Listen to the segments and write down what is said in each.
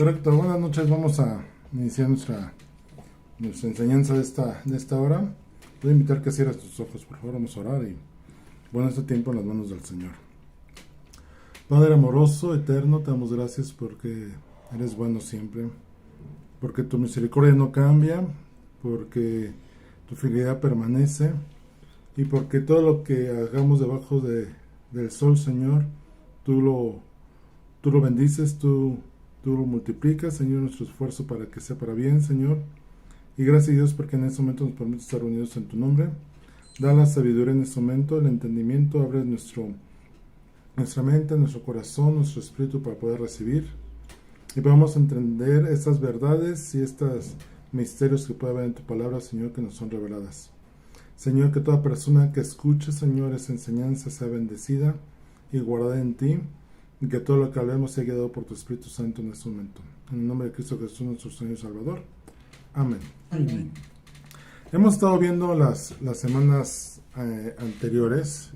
Correcto, buenas noches. Vamos a iniciar nuestra enseñanza de esta hora. Voy a invitar que cierres tus ojos, por favor. Vamos a orar y bueno, este tiempo en las manos del Señor. Padre amoroso, eterno, te damos gracias porque eres bueno siempre, porque tu misericordia no cambia, porque tu fidelidad permanece y porque todo lo que hagamos debajo del sol, Señor, tú lo bendices, tú lo multiplicas, Señor, nuestro esfuerzo para que sea para bien, Señor. Y gracias a Dios porque en este momento nos permite estar unidos en tu nombre. Da la sabiduría en este momento, el entendimiento, abre nuestra mente, nuestro corazón, nuestro espíritu para poder recibir. Y podamos entender estas verdades y estos misterios que puede haber en tu palabra, Señor, que nos son reveladas. Señor, que toda persona que escuche, Señor, esa enseñanza sea bendecida y guardada en ti. Y que todo lo que hablemos sea guiado por tu Espíritu Santo en este momento. En el nombre de Cristo Jesús, nuestro Señor y Salvador. Amén. Amén. Hemos estado viendo las semanas anteriores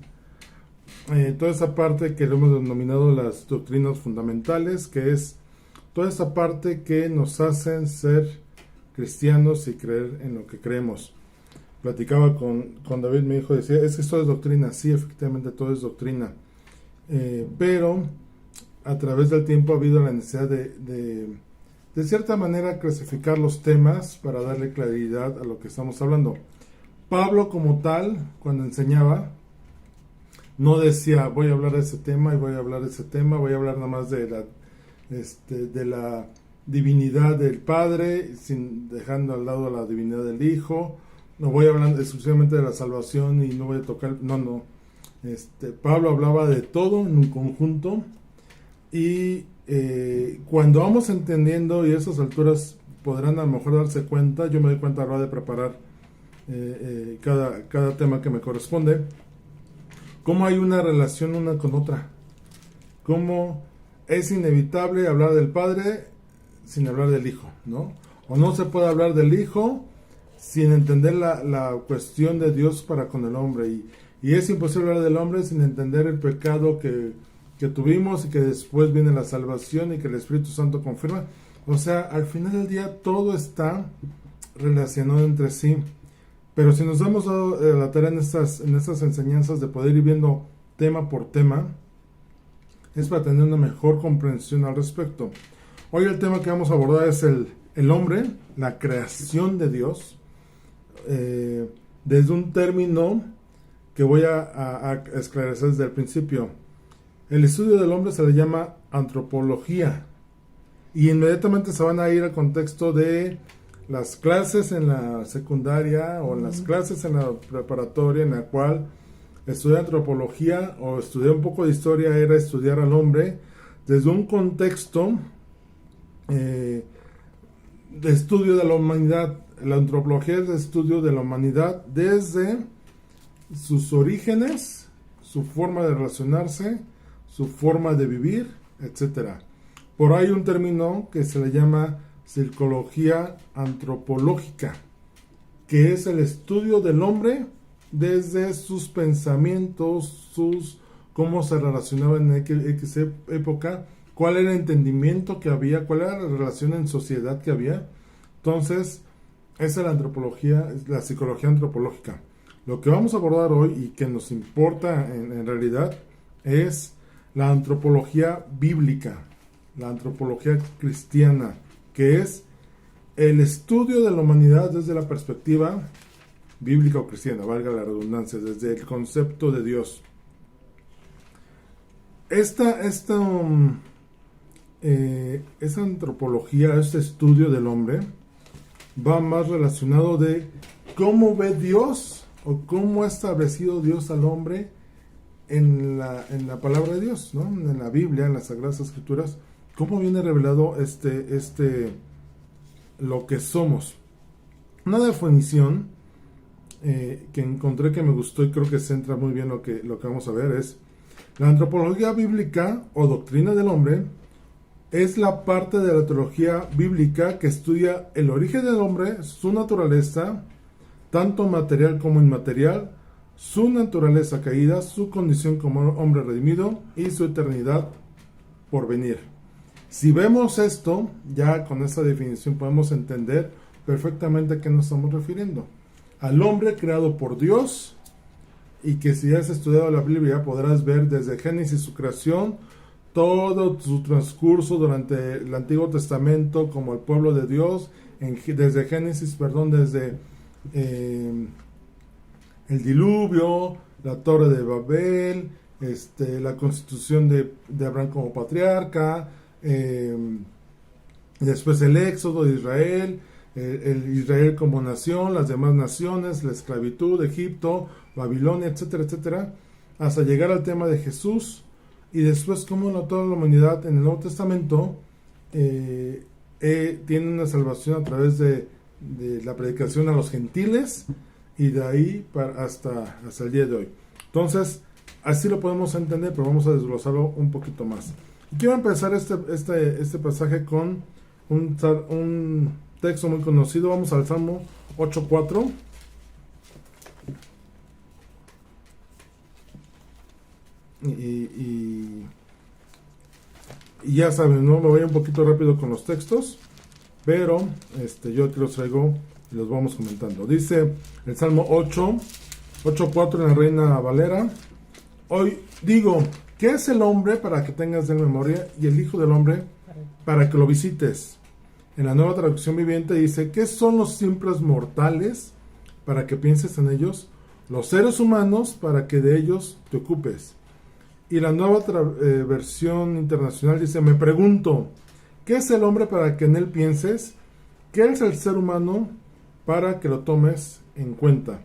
toda esa parte que lo hemos denominado las doctrinas fundamentales, que es toda esa parte que nos hacen ser cristianos y creer en lo que creemos. Platicaba con David, mi hijo, decía, es que esto es doctrina. Sí, efectivamente todo es doctrina. Pero a través del tiempo ha habido la necesidad de cierta manera clasificar los temas para darle claridad a lo que estamos hablando. Pablo como tal, cuando enseñaba, no decía voy a hablar de ese tema y voy a hablar de ese tema, voy a hablar nada más de la divinidad del Padre, dejando al lado la divinidad del Hijo. No voy a hablar exclusivamente de la salvación y no voy a tocar, no. Pablo hablaba de todo en un conjunto y cuando vamos entendiendo, y a esas alturas podrán a lo mejor darse cuenta, yo me doy cuenta a la hora de preparar cada tema que me corresponde, cómo hay una relación una con otra, cómo es inevitable hablar del Padre sin hablar del Hijo, ¿no? O no se puede hablar del Hijo sin entender la cuestión de Dios para con el hombre, y es imposible hablar del hombre sin entender el pecado que tuvimos y que después viene la salvación y que el Espíritu Santo confirma. O sea, al final del día todo está relacionado entre sí. Pero si nos hemos dado la tarea en estas enseñanzas de poder ir viendo tema por tema, es para tener una mejor comprensión al respecto. Hoy el tema que vamos a abordar es el hombre, la creación de Dios, desde un término que voy a esclarecer desde el principio. El estudio del hombre se le llama antropología, y inmediatamente se van a ir al contexto de las clases en la secundaria o en las clases en la preparatoria, en la cual estudiar antropología o estudiar un poco de historia era estudiar al hombre desde un contexto de estudio de la humanidad. La antropología es el estudio de la humanidad desde sus orígenes, su forma de relacionarse, su forma de vivir, etcétera. Por ahí un término que se le llama psicología antropológica, que es el estudio del hombre desde sus pensamientos, cómo se relacionaba en X época, cuál era el entendimiento que había, cuál era la relación en sociedad que había. Entonces, esa es la antropología, la psicología antropológica. Lo que vamos a abordar hoy y que nos importa en realidad es la antropología bíblica, la antropología cristiana, que es el estudio de la humanidad desde la perspectiva bíblica o cristiana, valga la redundancia, desde el concepto de Dios. Esta antropología, este estudio del hombre, va más relacionado de cómo ve Dios o cómo ha establecido Dios al hombre en la palabra de Dios, ¿no? En la Biblia, en las Sagradas Escrituras, cómo viene revelado lo que somos. Una definición que encontré que me gustó y creo que centra muy bien lo que vamos a ver es: la antropología bíblica o doctrina del hombre es la parte de la teología bíblica que estudia el origen del hombre, su naturaleza, tanto material como inmaterial, su naturaleza caída, su condición como hombre redimido y su eternidad por venir. Si vemos esto, ya con esta definición podemos entender perfectamente a qué nos estamos refiriendo. Al hombre creado por Dios, y que si has estudiado la Biblia podrás ver desde Génesis su creación, todo su transcurso durante el Antiguo Testamento como el pueblo de Dios, desde Génesis, desde el diluvio, la Torre de Babel, la constitución de Abraham como patriarca, después el éxodo de Israel, el Israel como nación, las demás naciones, la esclavitud, Egipto, Babilonia, etcétera, etcétera, hasta llegar al tema de Jesús, y después cómo toda la humanidad en el Nuevo Testamento tiene una salvación a través de la predicación a los gentiles, y de ahí hasta el día de hoy. Entonces, así lo podemos entender, pero vamos a desglosarlo un poquito más. Y quiero empezar este pasaje con un texto muy conocido. Vamos al Salmo 8:4. Y ya saben, ¿no? Me voy un poquito rápido con los textos, pero yo aquí los traigo y los vamos comentando. Dice el Salmo 8:4 en la Reina Valera: hoy digo, ¿qué es el hombre para que tengas de él memoria, y el hijo del hombre para que lo visites? En la Nueva Traducción Viviente dice: ¿qué son los simples mortales para que pienses en ellos? Los seres humanos para que de ellos te ocupes. Y la Nueva Versión Internacional dice: me pregunto, ¿qué es el hombre para que en él pienses? ¿Qué es el ser humano para que lo tomes en cuenta?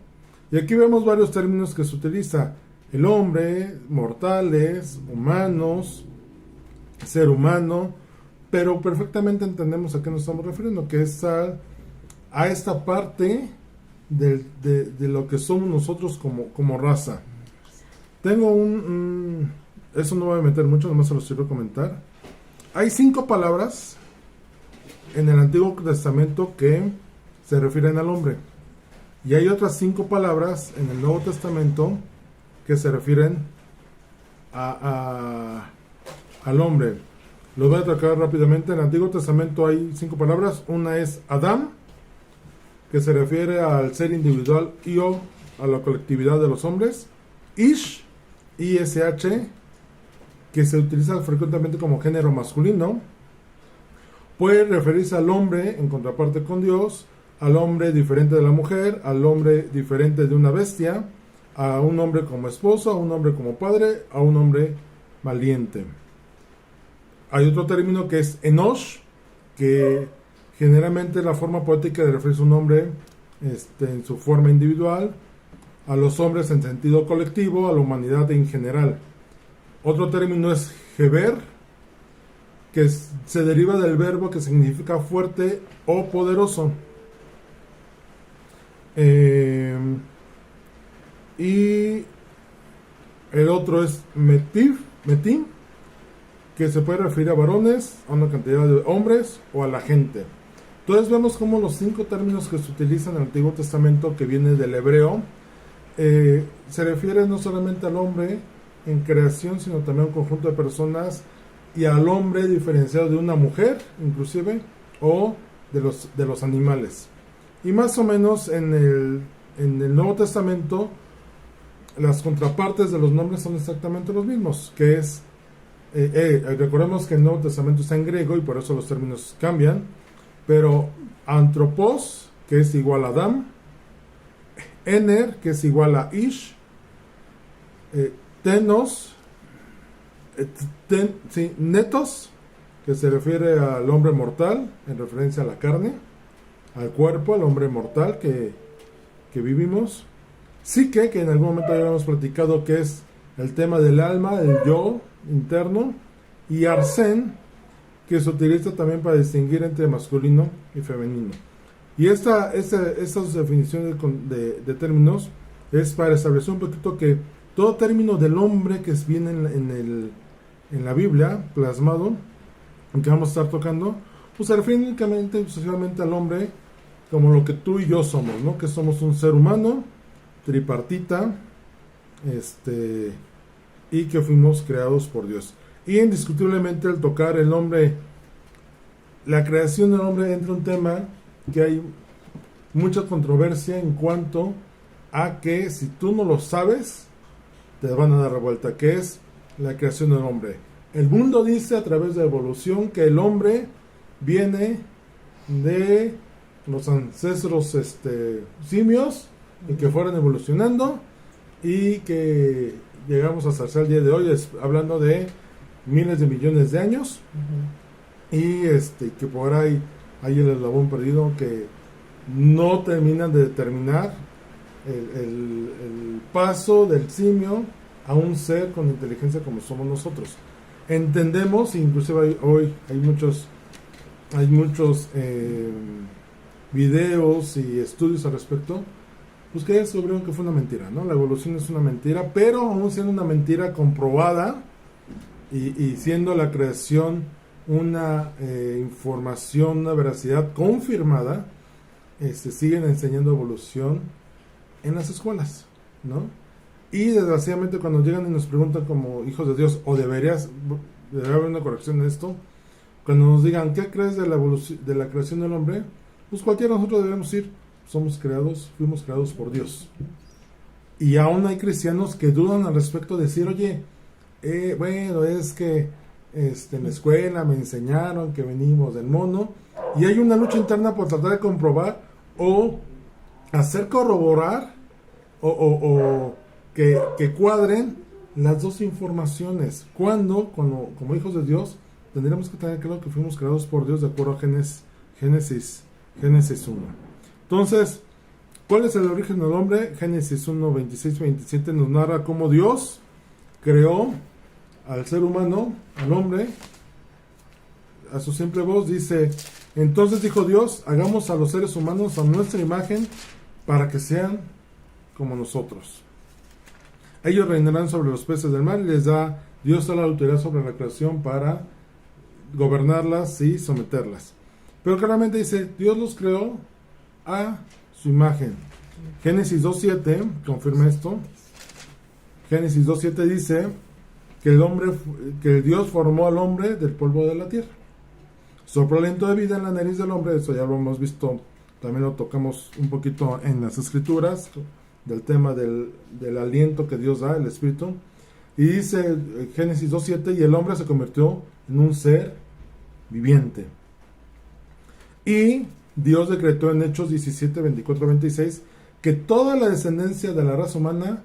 Y aquí vemos varios términos que se utiliza: el hombre, mortales, humanos, ser humano, pero perfectamente entendemos a qué nos estamos refiriendo, que es a esta parte de lo que somos nosotros como raza. Tengo eso no voy a meter mucho, nomás se los quiero comentar. Hay 5 palabras en el Antiguo Testamento que se refieren al hombre, y hay otras 5 palabras en el Nuevo Testamento que se refieren al hombre. Los voy a tratar rápidamente. En el Antiguo Testamento hay 5 palabras. Una es Adam, que se refiere al ser individual y o a la colectividad de los hombres. Ish, I-S-H, que se utiliza frecuentemente como género masculino. Puede referirse al hombre en contraparte con Dios, al hombre diferente de la mujer, al hombre diferente de una bestia, a un hombre como esposo, a un hombre como padre, a un hombre valiente. Hay otro término que es Enosh, que generalmente es la forma poética de referirse a un hombre en su forma individual, a los hombres en sentido colectivo, a la humanidad en general. Otro término es Geber, que se deriva del verbo que significa fuerte o poderoso. Y el otro es Metim, que se puede referir a varones, a una cantidad de hombres o a la gente. Entonces vemos como los 5 términos que se utilizan en el Antiguo Testamento, que viene del hebreo, se refiere no solamente al hombre en creación, sino también a un conjunto de personas, y al hombre diferenciado de una mujer, inclusive, o de los animales. Y más o menos en el Nuevo Testamento, las contrapartes de los nombres son exactamente los mismos, que es, recordemos que el Nuevo Testamento está en griego y por eso los términos cambian, pero Anthropos, que es igual a Adam, Ener, que es igual a Ish, Tenos, Netos, que se refiere al hombre mortal, en referencia a la carne, al cuerpo, al hombre mortal que vivimos. Psique, que en algún momento ya habíamos platicado, que es el tema del alma, el yo interno. Y Arsen, que se utiliza también para distinguir entre masculino y femenino. Y estas definiciones de términos es para establecer un poquito que todo término del hombre que viene en la Biblia plasmado, que vamos a estar tocando, pues se refiere únicamente exclusivamente al hombre como lo que tú y yo somos, ¿no? Que somos un ser humano tripartita, y que fuimos creados por Dios. Y indiscutiblemente el tocar el nombre la creación del hombre entra un tema que hay mucha controversia en cuanto a que si tú no lo sabes, te van a dar revuelta, que es la creación del hombre. El mundo dice a través de la evolución que el hombre viene de los ancestros simios y que fueron evolucionando y que llegamos hasta el día de hoy, hablando de miles de millones de años. Y que por ahí hay el eslabón perdido que no terminan de determinar el paso del simio a un ser con inteligencia como somos nosotros. Entendemos, inclusive hoy hay muchos videos y estudios al respecto, pues que descubrieron que fue una mentira, ¿no? La evolución es una mentira, pero aún siendo una mentira comprobada y siendo la creación una información, una veracidad confirmada, siguen enseñando evolución en las escuelas, ¿no? Y desgraciadamente cuando llegan y nos preguntan como hijos de Dios, o debería haber una corrección en esto, cuando nos digan, ¿qué crees de la evolución, de la creación del hombre? Pues cualquiera de nosotros debemos decir, fuimos creados por Dios. Y aún hay cristianos que dudan al respecto de decir, oye, bueno, es que en la escuela me enseñaron que venimos del mono, y hay una lucha interna por tratar de comprobar o hacer corroborar o que cuadren las dos informaciones, cuando como hijos de Dios tendríamos que tener claro que fuimos creados por Dios de acuerdo a Génesis 1. Entonces, ¿cuál es el origen del hombre? Génesis 1, 26, 27 nos narra cómo Dios creó al ser humano, al hombre, a su simple voz. Dice, entonces dijo Dios, hagamos a los seres humanos a nuestra imagen para que sean como nosotros. Ellos reinarán sobre los peces del mar y les da Dios a la autoridad sobre la creación para gobernarlas y someterlas. Pero claramente dice, Dios los creó a su imagen. Génesis 2.7 confirma esto. Génesis 2.7 dice que Dios formó al hombre del polvo de la tierra. Sopló aliento de vida en la nariz del hombre. Eso ya lo hemos visto, también lo tocamos un poquito en las escrituras, del tema del aliento que Dios da, el espíritu. Y dice Génesis 2.7, y el hombre se convirtió en un ser viviente. Y Dios decretó en Hechos 17, 24, 26 que toda la descendencia de la raza humana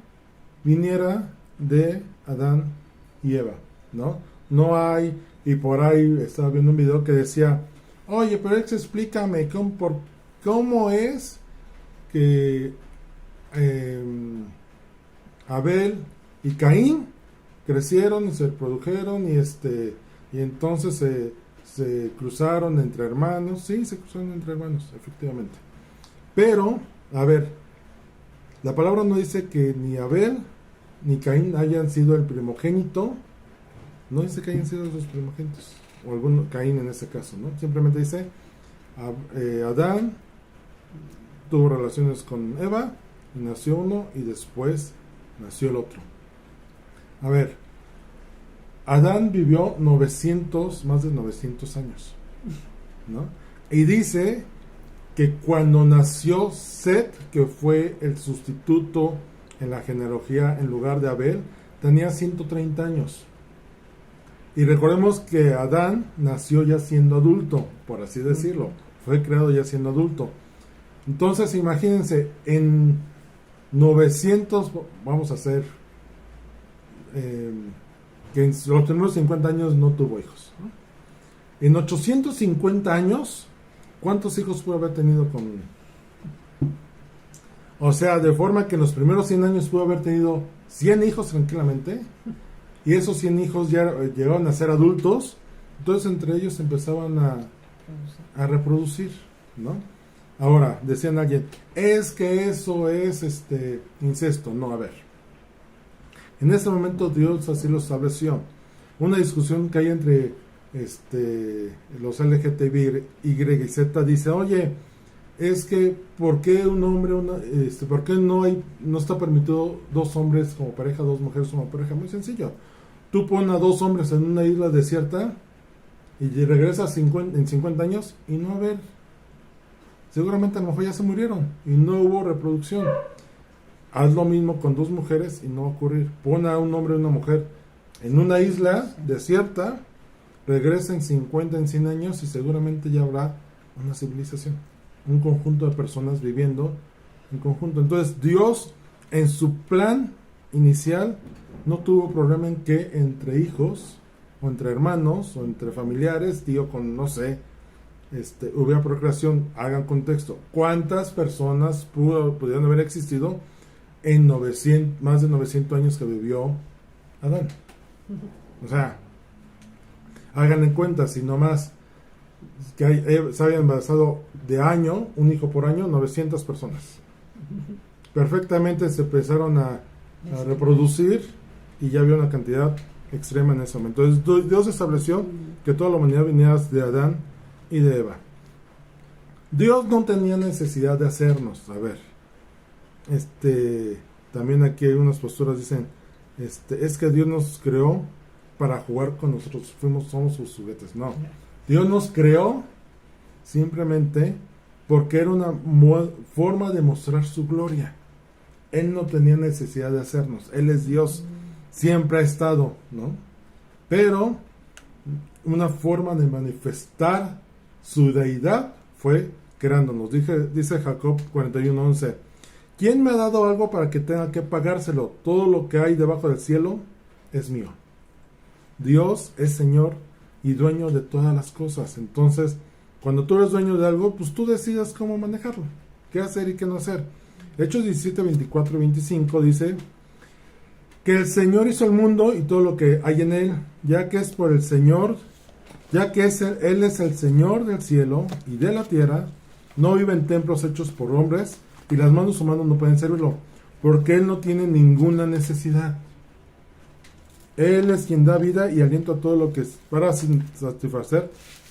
viniera de Adán y Eva, ¿no? No hay, y por ahí estaba viendo un video que decía, oye, pero explícame cómo es que Abel y Caín crecieron y se produjeron y entonces se cruzaron entre hermanos. Sí, se cruzaron entre hermanos, efectivamente. Pero, a ver, la palabra no dice que ni Abel ni Caín hayan sido el primogénito. No dice que hayan sido los primogénitos, o algún Caín en este caso, ¿no? Simplemente dice Adán tuvo relaciones con Eva, y nació uno y después nació el otro. A ver, Adán vivió más de 900 años, ¿no? Y dice que cuando nació Set, que fue el sustituto en la genealogía en lugar de Abel, tenía 130 años. Y recordemos que Adán nació ya siendo adulto, por así decirlo. Fue creado ya siendo adulto. Entonces, imagínense, en 900, vamos a hacer, que en los primeros 50 años no tuvo hijos, ¿no? En 850 años, ¿cuántos hijos pudo haber tenido con? O sea, de forma que en los primeros 100 años pudo haber tenido 100 hijos tranquilamente, y esos 100 hijos ya llegaron a ser adultos, entonces entre ellos empezaban a reproducir, ¿no? Ahora, decían alguien, es que eso es incesto. No, a ver. En este momento Dios así lo estableció. Una discusión que hay entre los LGTBI, Y y Z dice, oye, es que ¿por qué un hombre, por qué no está permitido dos hombres como pareja, dos mujeres como pareja? Muy sencillo. Tú pones a dos hombres en una isla desierta y regresas en 50 años y no haber, seguramente a lo mejor ya se murieron y no hubo reproducción. Haz lo mismo con dos mujeres y no va a ocurrir. Pon a un hombre y una mujer en una isla desierta, regresa en 50, en 100 años y seguramente ya habrá una civilización, un conjunto de personas viviendo en conjunto. Entonces Dios, en su plan inicial, no tuvo problema en que entre hijos o entre hermanos o entre familiares, tío con no sé, hubiera procreación. Hagan contexto, ¿cuántas personas pudieron haber existido en más de 900 años que vivió Adán? O sea, hagan en cuenta, si nomás que se habían embarazado de año, un hijo por año, 900 personas. Perfectamente se empezaron a reproducir y ya había una cantidad extrema en ese momento. Entonces Dios estableció que toda la humanidad viniera de Adán y de Eva. Dios no tenía necesidad de hacernos. A ver, también aquí hay unas posturas, dicen, es que Dios nos creó para jugar con nosotros, somos sus juguetes. No, Dios nos creó simplemente porque era una forma de mostrar su gloria. Él no tenía necesidad de hacernos, Él es Dios, siempre ha estado, ¿no? Pero una forma de manifestar su deidad fue creándonos. Dice Jacob 41:11, ¿quién me ha dado algo para que tenga que pagárselo? Todo lo que hay debajo del cielo es mío. Dios es Señor y dueño de todas las cosas. Entonces, cuando tú eres dueño de algo, pues tú decidas cómo manejarlo, qué hacer y qué no hacer. Hechos 17, 24 y 25 dice que el Señor hizo el mundo y todo lo que hay en él, ya que es por el Señor, ya que Él es el Señor del cielo y de la tierra, no vive en templos hechos por hombres y las manos humanas no pueden servirlo, porque Él no tiene ninguna necesidad. Él es quien da vida y aliento a todo lo que es para satisfacer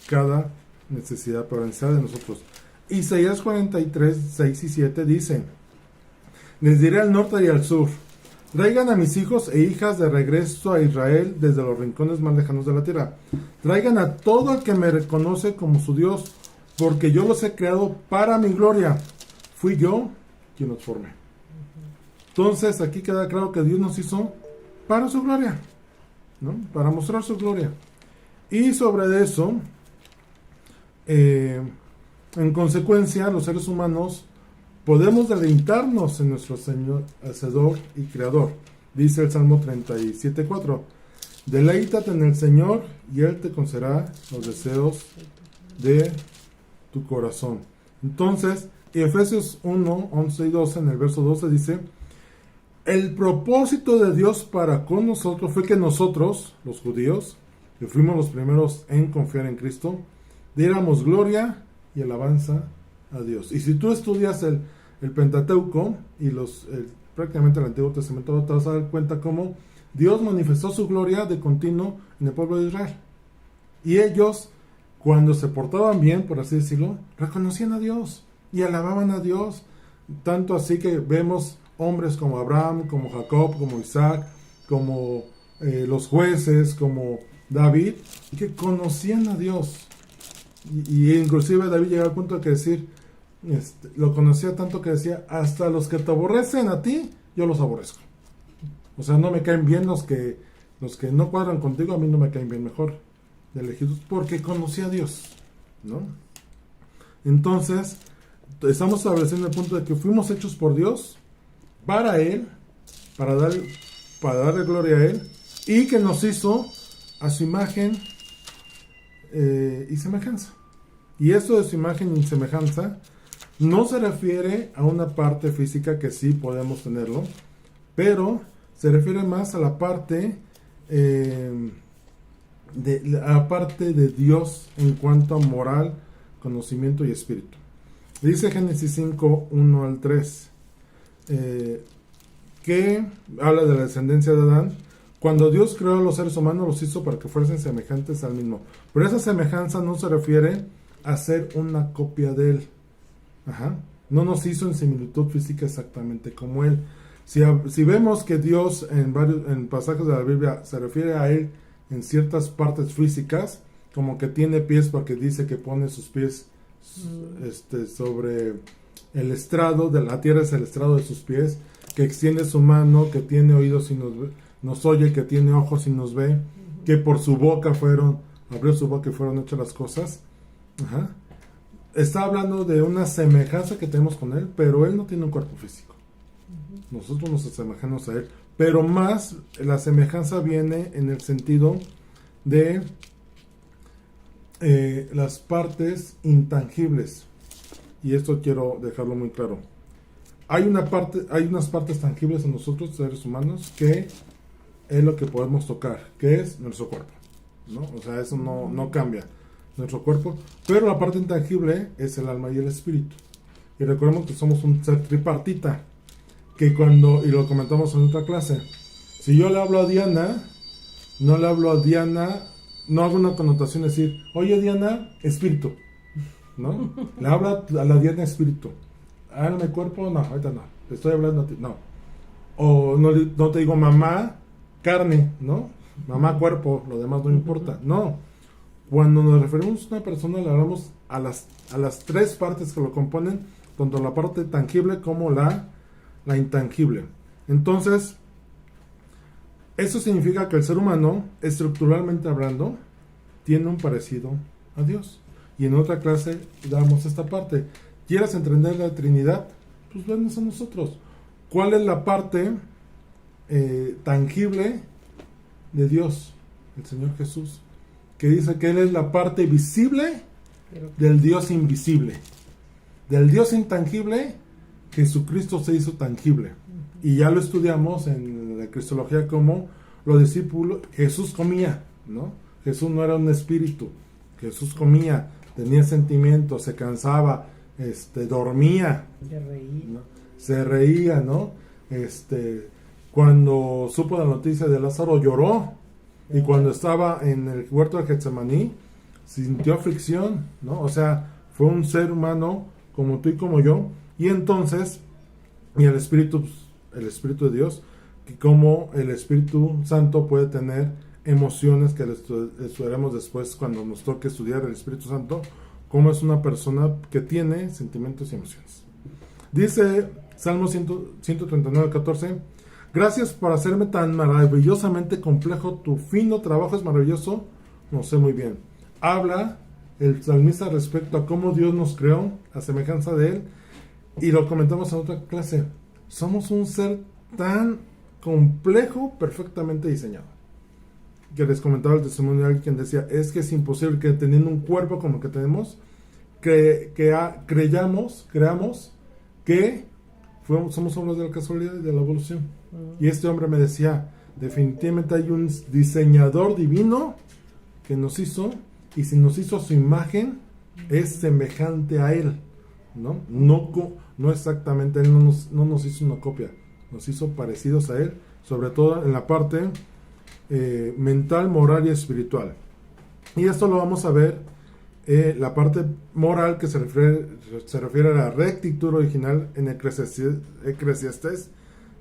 cada necesidad, para necesidad de nosotros. Isaías 43, 6 y 7 dice, les diré al norte y al sur, traigan a mis hijos e hijas de regreso a Israel desde los rincones más lejanos de la tierra. Traigan a todo el que me reconoce como su Dios, porque yo los he creado para mi gloria. Fui yo quien los formé. Entonces aquí queda claro que Dios nos hizo para su gloria, ¿no? Para mostrar su gloria. Y sobre eso, en consecuencia, los seres humanos podemos deleitarnos en nuestro Señor, Hacedor y Creador. Dice el Salmo 37:4. Deleítate en el Señor y Él te concederá los deseos de tu corazón. Entonces, Efesios 1, 11 y 12, en el verso 12 dice, el propósito de Dios para con nosotros fue que nosotros, los judíos, que fuimos los primeros en confiar en Cristo, diéramos gloria y alabanza a Dios. Y si tú estudias el Pentateuco y prácticamente el Antiguo Testamento, te vas a dar cuenta cómo Dios manifestó su gloria de continuo en el pueblo de Israel. Y ellos, cuando se portaban bien, por así decirlo, reconocían a Dios y alababan a Dios. Tanto así que vemos hombres como Abraham, como Jacob, como Isaac, como los jueces, como David, que conocían a Dios. Y inclusive David llegó al punto de que decir, lo conocía tanto que decía, hasta los que te aborrecen a ti, yo los aborrezco. O sea, no me caen bien los que no cuadran contigo, a mí no me caen bien, mejor de elegidos, porque conocí a Dios, ¿no? Entonces, estamos estableciendo el punto de que fuimos hechos por Dios, para Él, para darle gloria a Él, y que nos hizo a su imagen y semejanza. Y esto de su imagen y semejanza no se refiere a una parte física, que sí podemos tenerlo, pero se refiere más a la parte de Dios en cuanto a moral, conocimiento y espíritu. Dice Génesis 5, 1 al 3, que habla de la descendencia de Adán. Cuando Dios creó a los seres humanos, los hizo para que fuesen semejantes al mismo. Pero esa semejanza no se refiere a ser una copia de Él. No nos hizo en similitud física exactamente como Él. Si vemos que Dios en pasajes de la Biblia se refiere a Él en ciertas partes físicas, como que tiene pies porque dice que pone sus pies sobre el estrado de la tierra, es el estrado de sus pies, que extiende su mano, que tiene oídos y nos oye, que tiene ojos y nos ve, que por su boca abrió su boca y fueron hechas las cosas. Ajá. Está hablando de una semejanza que tenemos con él, pero él no tiene un cuerpo físico. Nosotros nos asemejamos a él, pero más la semejanza viene en el sentido de las partes intangibles, y esto quiero dejarlo muy claro. Hay unas partes tangibles en nosotros, seres humanos, que es lo que podemos tocar, que es nuestro cuerpo, ¿no? O sea, eso no cambia, nuestro cuerpo, pero la parte intangible es el alma y el espíritu. Y recordemos que somos un ser tripartita, que y lo comentamos en otra clase, si yo le hablo a Diana, no le hablo a Diana, no hago una connotación decir, oye Diana, espíritu, ¿no? Le hablo a la Diana espíritu. Alma y cuerpo, no, ahorita no, te estoy hablando a ti, no. O no te digo mamá, carne, ¿no? Mamá, cuerpo, lo demás no importa, no. Cuando nos referimos a una persona, le hablamos a las tres partes que lo componen, tanto la parte tangible como la intangible. Entonces, eso significa que el ser humano, estructuralmente hablando, tiene un parecido a Dios. Y en otra clase damos esta parte. ¿Quieres entender la Trinidad? Pues venos a nosotros. ¿Cuál es la parte tangible de Dios? El Señor Jesús, que dice que Él es la parte visible del Dios invisible. Del Dios intangible, Jesucristo se hizo tangible. Y ya lo estudiamos en la Cristología como los discípulos, Jesús comía, ¿no? Jesús no era un espíritu, Jesús comía, tenía sentimientos, se cansaba, dormía, se reía, ¿no? Cuando supo la noticia de Lázaro lloró, y cuando estaba en el huerto de Getsemaní sintió aflicción, ¿no? O sea, fue un ser humano como tú y como yo, y entonces, y el Espíritu de Dios, que como el Espíritu Santo puede tener emociones, que estudiaremos después cuando nos toque estudiar el Espíritu Santo, como es una persona que tiene sentimientos y emociones. Dice Salmo 139, 14, gracias por hacerme tan maravillosamente complejo, tu fino trabajo es maravilloso, no sé muy bien. Habla el salmista respecto a cómo Dios nos creó a semejanza de Él, y lo comentamos en otra clase. Somos un ser tan complejo, perfectamente diseñado. Que les comentaba el testimonio de alguien que decía, es que es imposible que teniendo un cuerpo como el que tenemos, creamos que somos obras de la casualidad y de la evolución. Y este hombre me decía, definitivamente hay un diseñador divino que nos hizo, y si nos hizo a su imagen, es semejante a Él, ¿no? No exactamente, Él no nos hizo una copia, nos hizo parecidos a Él, sobre todo en la parte mental, moral y espiritual. Y esto lo vamos a ver, la parte moral, que se refiere a la rectitud original en Eclesiastés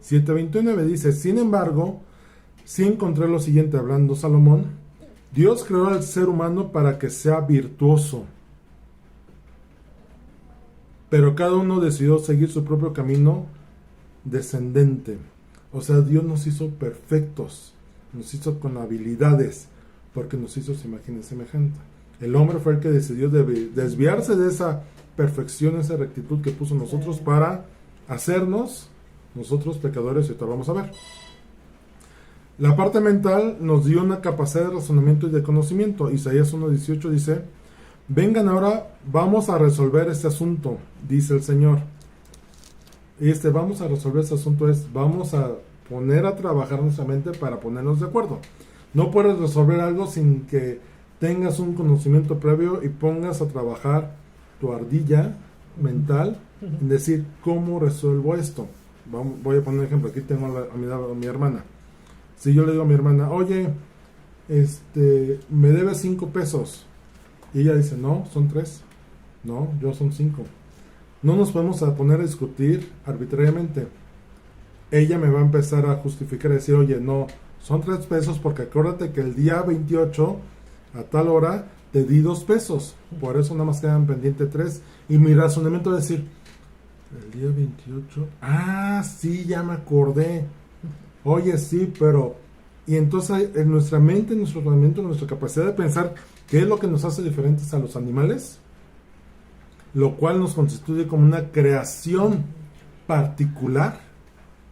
7:29, dice, sin embargo, sí encontré lo siguiente, hablando Salomón, Dios creó al ser humano para que sea virtuoso, pero cada uno decidió seguir su propio camino descendente. O sea, Dios nos hizo perfectos, nos hizo con habilidades, porque nos hizo su imagen y semejanza. El hombre fue el que decidió desviarse de esa perfección, esa rectitud que puso nosotros para hacernos nosotros pecadores, y esto lo vamos a ver. La parte mental nos dio una capacidad de razonamiento y de conocimiento. Isaías 1:18 dice, vengan ahora, vamos a resolver este asunto, dice el Señor. Y vamos a resolver este asunto vamos a poner a trabajar nuestra mente para ponernos de acuerdo. No puedes resolver algo sin que tengas un conocimiento previo y pongas a trabajar tu ardilla mental en decir, ¿cómo resuelvo esto? Voy a poner un ejemplo. Aquí tengo a mi hermana. Si yo le digo a mi hermana, oye, me debes 5 pesos. Y ella dice, no, son 3. No, yo son 5. No nos podemos poner a discutir arbitrariamente. Ella me va a empezar a justificar y decir, oye, no, son 3 pesos porque acuérdate que el día 28, a tal hora, te di 2 pesos, por eso nada más quedan pendiente 3. Y mi razonamiento es decir, el día 28, sí, ya me acordé. Oye, sí, pero... Y entonces en nuestra mente, en nuestro razonamiento, en nuestra capacidad de pensar qué es lo que nos hace diferentes a los animales, lo cual nos constituye como una creación particular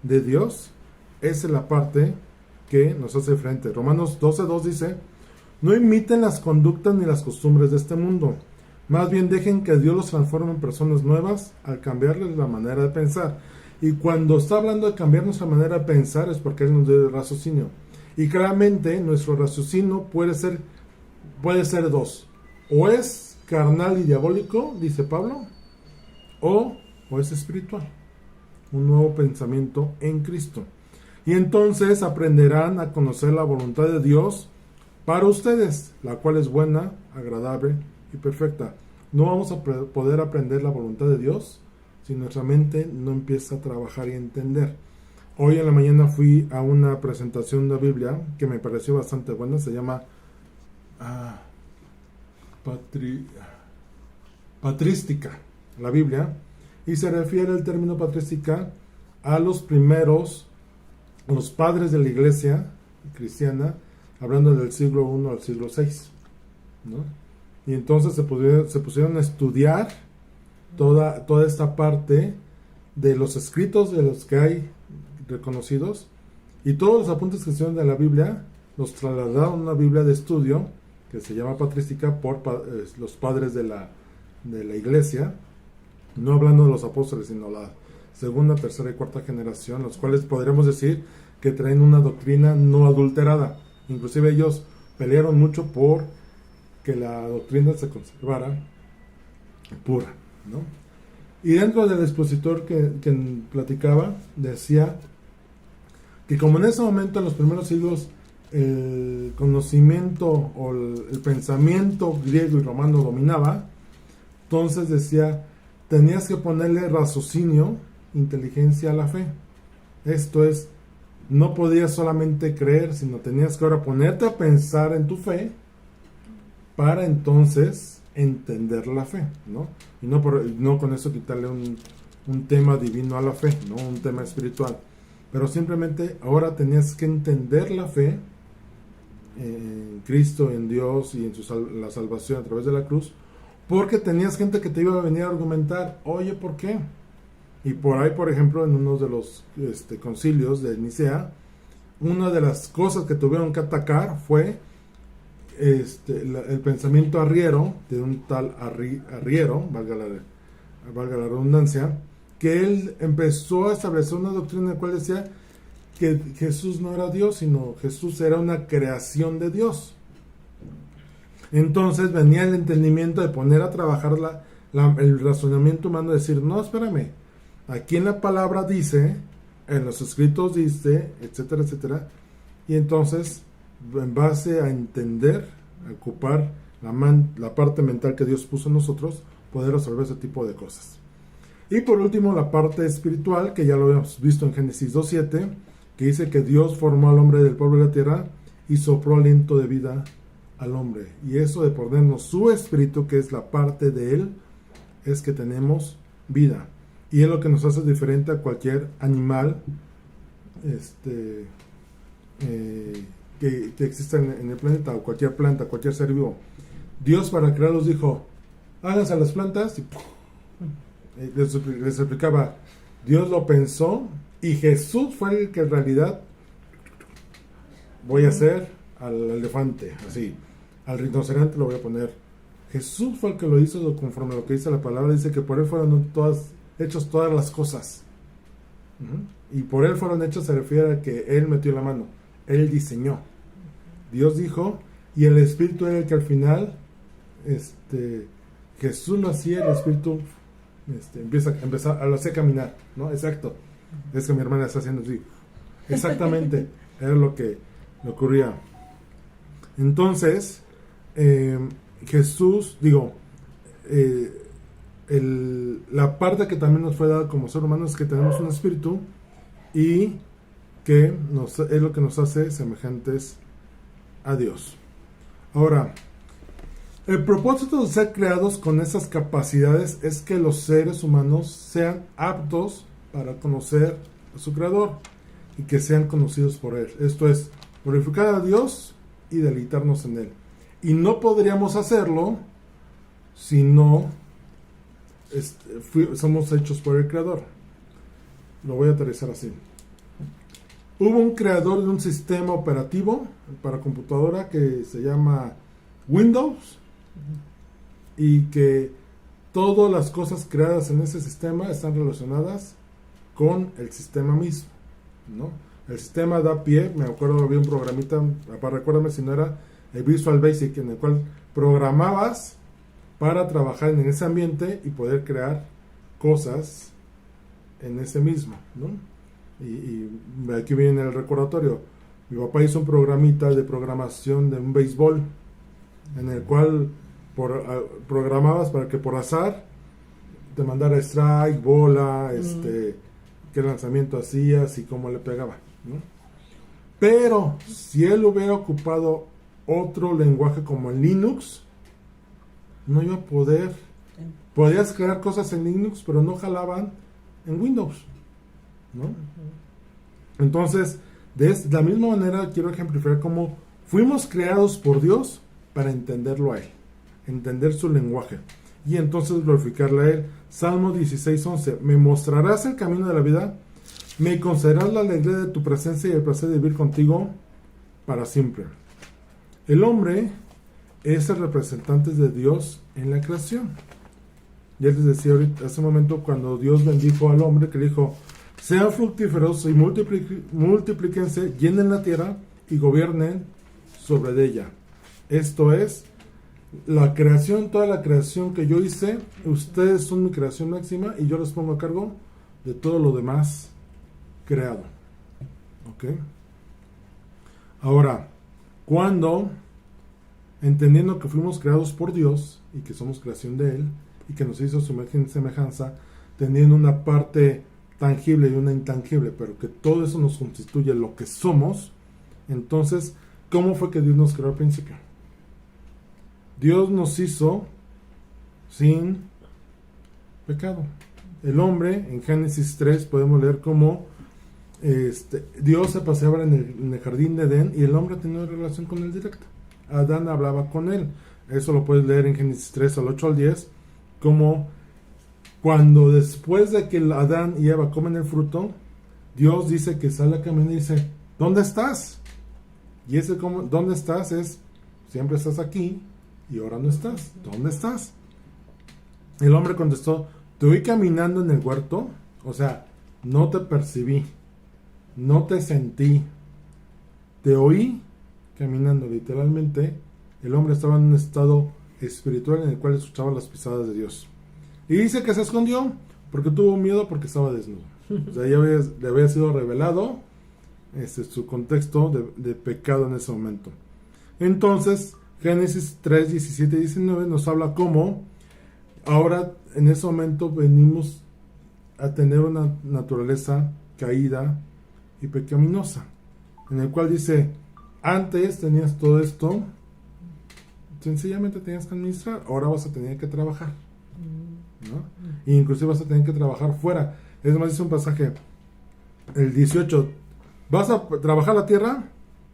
de Dios, esa es la parte que nos hace diferente. Romanos 12:2 dice, no imiten las conductas ni las costumbres de este mundo, más bien dejen que Dios los transforme en personas nuevas al cambiarles la manera de pensar. Y cuando está hablando de cambiar nuestra manera de pensar es porque Él nos dio el raciocinio. Y claramente nuestro raciocinio puede ser 2. O es carnal y diabólico, dice Pablo, o es espiritual. Un nuevo pensamiento en Cristo. Y entonces aprenderán a conocer la voluntad de Dios para ustedes, la cual es buena, agradable y perfecta. No vamos a poder aprender la voluntad de Dios si nuestra mente no empieza a trabajar y entender. Hoy en la mañana fui a una presentación de la Biblia que me pareció bastante buena. Se llama patrística, la Biblia, y se refiere el término patrística a los primeros, los padres de la iglesia cristiana, hablando del siglo I al siglo VI, ¿no? Y entonces se pusieron a estudiar toda esta parte de los escritos de los que hay reconocidos, y todos los apuntes que se hicieron de la Biblia los trasladaron a una Biblia de estudio que se llama patrística por los padres de la iglesia, no hablando de los apóstoles, sino la segunda, tercera y cuarta generación, los cuales podríamos decir que traen una doctrina no adulterada. Inclusive ellos pelearon mucho por que la doctrina se conservara pura, ¿no? Y dentro del expositor que platicaba, decía que como en ese momento, en los primeros siglos, el conocimiento o el pensamiento griego y romano dominaba, entonces decía, tenías que ponerle raciocinio, inteligencia a la fe. Esto es, no podías solamente creer, sino tenías que ahora ponerte a pensar en tu fe para entonces entender la fe, ¿no? Y no con eso quitarle un tema divino a la fe, ¿no? Un tema espiritual. Pero simplemente ahora tenías que entender la fe en Cristo, en Dios y en la salvación a través de la cruz, porque tenías gente que te iba a venir a argumentar, oye, ¿por qué? Y por ahí, por ejemplo, en uno de los concilios de Nicea, una de las cosas que tuvieron que atacar fue el pensamiento arriero de un tal Arriero, valga la redundancia, que él empezó a establecer una doctrina en la cual decía que Jesús no era Dios, sino Jesús era una creación de Dios. Entonces venía el entendimiento de poner a trabajar el razonamiento humano, de decir, no, espérame, aquí en la palabra dice, en los escritos dice, etcétera, etcétera, y entonces en base a entender, a ocupar la parte mental que Dios puso en nosotros, poder resolver ese tipo de cosas. Y por último, la parte espiritual, que ya lo habíamos visto en Génesis 2:7, que dice que Dios formó al hombre del polvo de la tierra y sopló aliento de vida al hombre. Y eso de ponernos su espíritu, que es la parte de él, es que tenemos vida. Y es lo que nos hace diferente a cualquier animal que exista en el planeta, o cualquier planta, cualquier ser vivo. Dios, para crearlos, dijo, háganse a las plantas, y les explicaba, Dios lo pensó, y Jesús fue el que en realidad voy a hacer al elefante, así, al rinoceronte lo voy a poner. Jesús fue el que lo hizo conforme a lo que dice la palabra. Dice que por él fueron hechos todas las cosas. Y por él fueron hechos se refiere a que él metió la mano, él diseñó. Dios dijo, y el Espíritu era el que al final Jesús lo hacía, el Espíritu lo hacía caminar, ¿no? Exacto. Es que mi hermana está haciendo así. Exactamente. Era lo que ocurría. Entonces, Jesús, la parte que también nos fue dada como ser humanos es que tenemos un espíritu y que es lo que nos hace semejantes a Dios. Ahora, El propósito de ser creados con esas capacidades es que los seres humanos sean aptos para conocer a su creador y que sean conocidos por él. Esto es, glorificar a Dios y deleitarnos en él. Y no podríamos hacerlo si no somos hechos por el creador. Lo voy a aterrizar así. Hubo un creador de un sistema operativo para computadora que se llama Windows, y que todas las cosas creadas en ese sistema están relacionadas con el sistema mismo, ¿no? El sistema da pie, me acuerdo, había un programita, recuérdame si no era el Visual Basic, en el cual programabas para trabajar en ese ambiente y poder crear cosas en ese mismo, ¿no? Y aquí viene el recordatorio. Mi papá hizo un programita de programación de un béisbol, en el cual programabas para que por azar te mandara strike, bola, qué lanzamiento hacías y cómo le pegaba, ¿no? Pero si él hubiera ocupado otro lenguaje como el Linux, no iba a poder. Podías crear cosas en Linux, pero no jalaban en Windows, ¿no? Entonces, de la misma manera quiero ejemplificar cómo fuimos creados por Dios para entenderlo a él, entender su lenguaje y entonces glorificarle a él. Salmo 16:11: me mostrarás el camino de la vida, me concederás la alegría de tu presencia y el placer de vivir contigo para siempre. El hombre es el representante de Dios en la creación. Ya les decía ahorita, hace un momento, cuando Dios bendijo al hombre, que le dijo: sean fructíferos y multiplíquense, llenen la tierra y gobiernen sobre ella. Esto es la creación, toda la creación que yo hice. Ustedes son mi creación máxima y yo les pongo a cargo de todo lo demás creado. ¿Ok? Ahora, cuando, entendiendo que fuimos creados por Dios y que somos creación de Él y que nos hizo su imagen y semejanza, teniendo una parte tangible y una intangible, pero que todo eso nos constituye lo que somos, entonces, ¿cómo fue que Dios nos creó al principio? Dios nos hizo sin pecado. El hombre, en Génesis 3, podemos leer cómo Dios se paseaba en el jardín de Edén y el hombre tenía una relación con él directa. Adán hablaba con él. Eso lo puedes leer en Génesis 3, al 8 al 10, como cuando después de que Adán y Eva comen el fruto, Dios dice que sale a caminar y dice: ¿dónde estás? Y ese ¿dónde estás? Es, siempre estás aquí y ahora no estás. ¿Dónde estás? El hombre contestó: te oí caminando en el huerto, o sea, no te percibí, no te sentí, te oí caminando. Literalmente, el hombre estaba en un estado espiritual en el cual escuchaba las pisadas de Dios. Y dice que se escondió porque tuvo miedo, porque estaba desnudo. O sea, ya le había sido revelado su contexto de pecado en ese momento. Entonces, Génesis 3, 17 y 19 nos habla cómo ahora en ese momento venimos a tener una naturaleza caída y pecaminosa, en el cual dice: antes tenías todo esto, sencillamente tenías que administrar, ahora vas a tener que trabajar, ¿no? E inclusive vas a tener que trabajar fuera. Es más, dice un pasaje, el 18: vas a trabajar la tierra,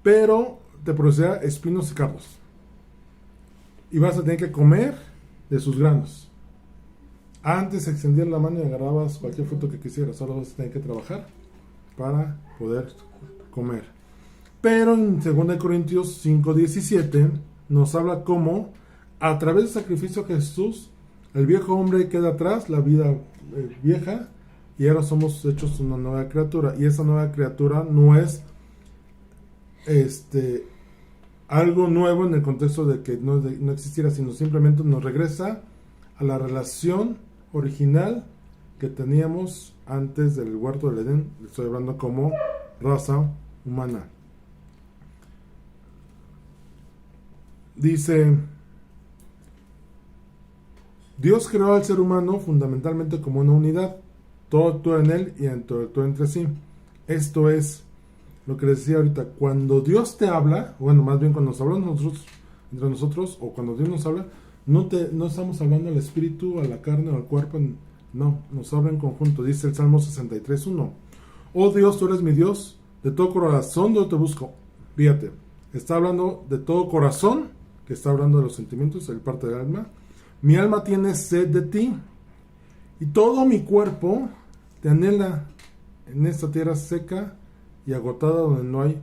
pero te producirá espinos y cardos, y vas a tener que comer de sus granos. Antes extendías la mano y agarrabas cualquier fruto que quisieras, ahora vas a tener que trabajar para poder comer. Pero en 2 Corintios 5:17 nos habla cómo a través del sacrificio de Jesús el viejo hombre queda atrás, la vida vieja, y ahora somos hechos una nueva criatura. Y esa nueva criatura no es algo nuevo en el contexto de que no existiera, sino simplemente nos regresa a la relación original que teníamos antes del huerto del Edén. Estoy hablando como raza humana. Dice: Dios creó al ser humano fundamentalmente como una unidad, todo actúa en él y todo entre sí. Esto es lo que les decía ahorita: cuando Dios te habla, bueno, más bien cuando nos hablamos nosotros entre nosotros, o cuando Dios nos habla, no estamos hablando al espíritu, a la carne o al cuerpo, no, nos habla en conjunto. Dice el Salmo 63:1: oh Dios, tú eres mi Dios, de todo corazón yo te busco. Fíjate, está hablando de todo corazón, que está hablando de los sentimientos, el parte del alma. Mi alma tiene sed de ti, y todo mi cuerpo te anhela en esta tierra seca y agotada donde no hay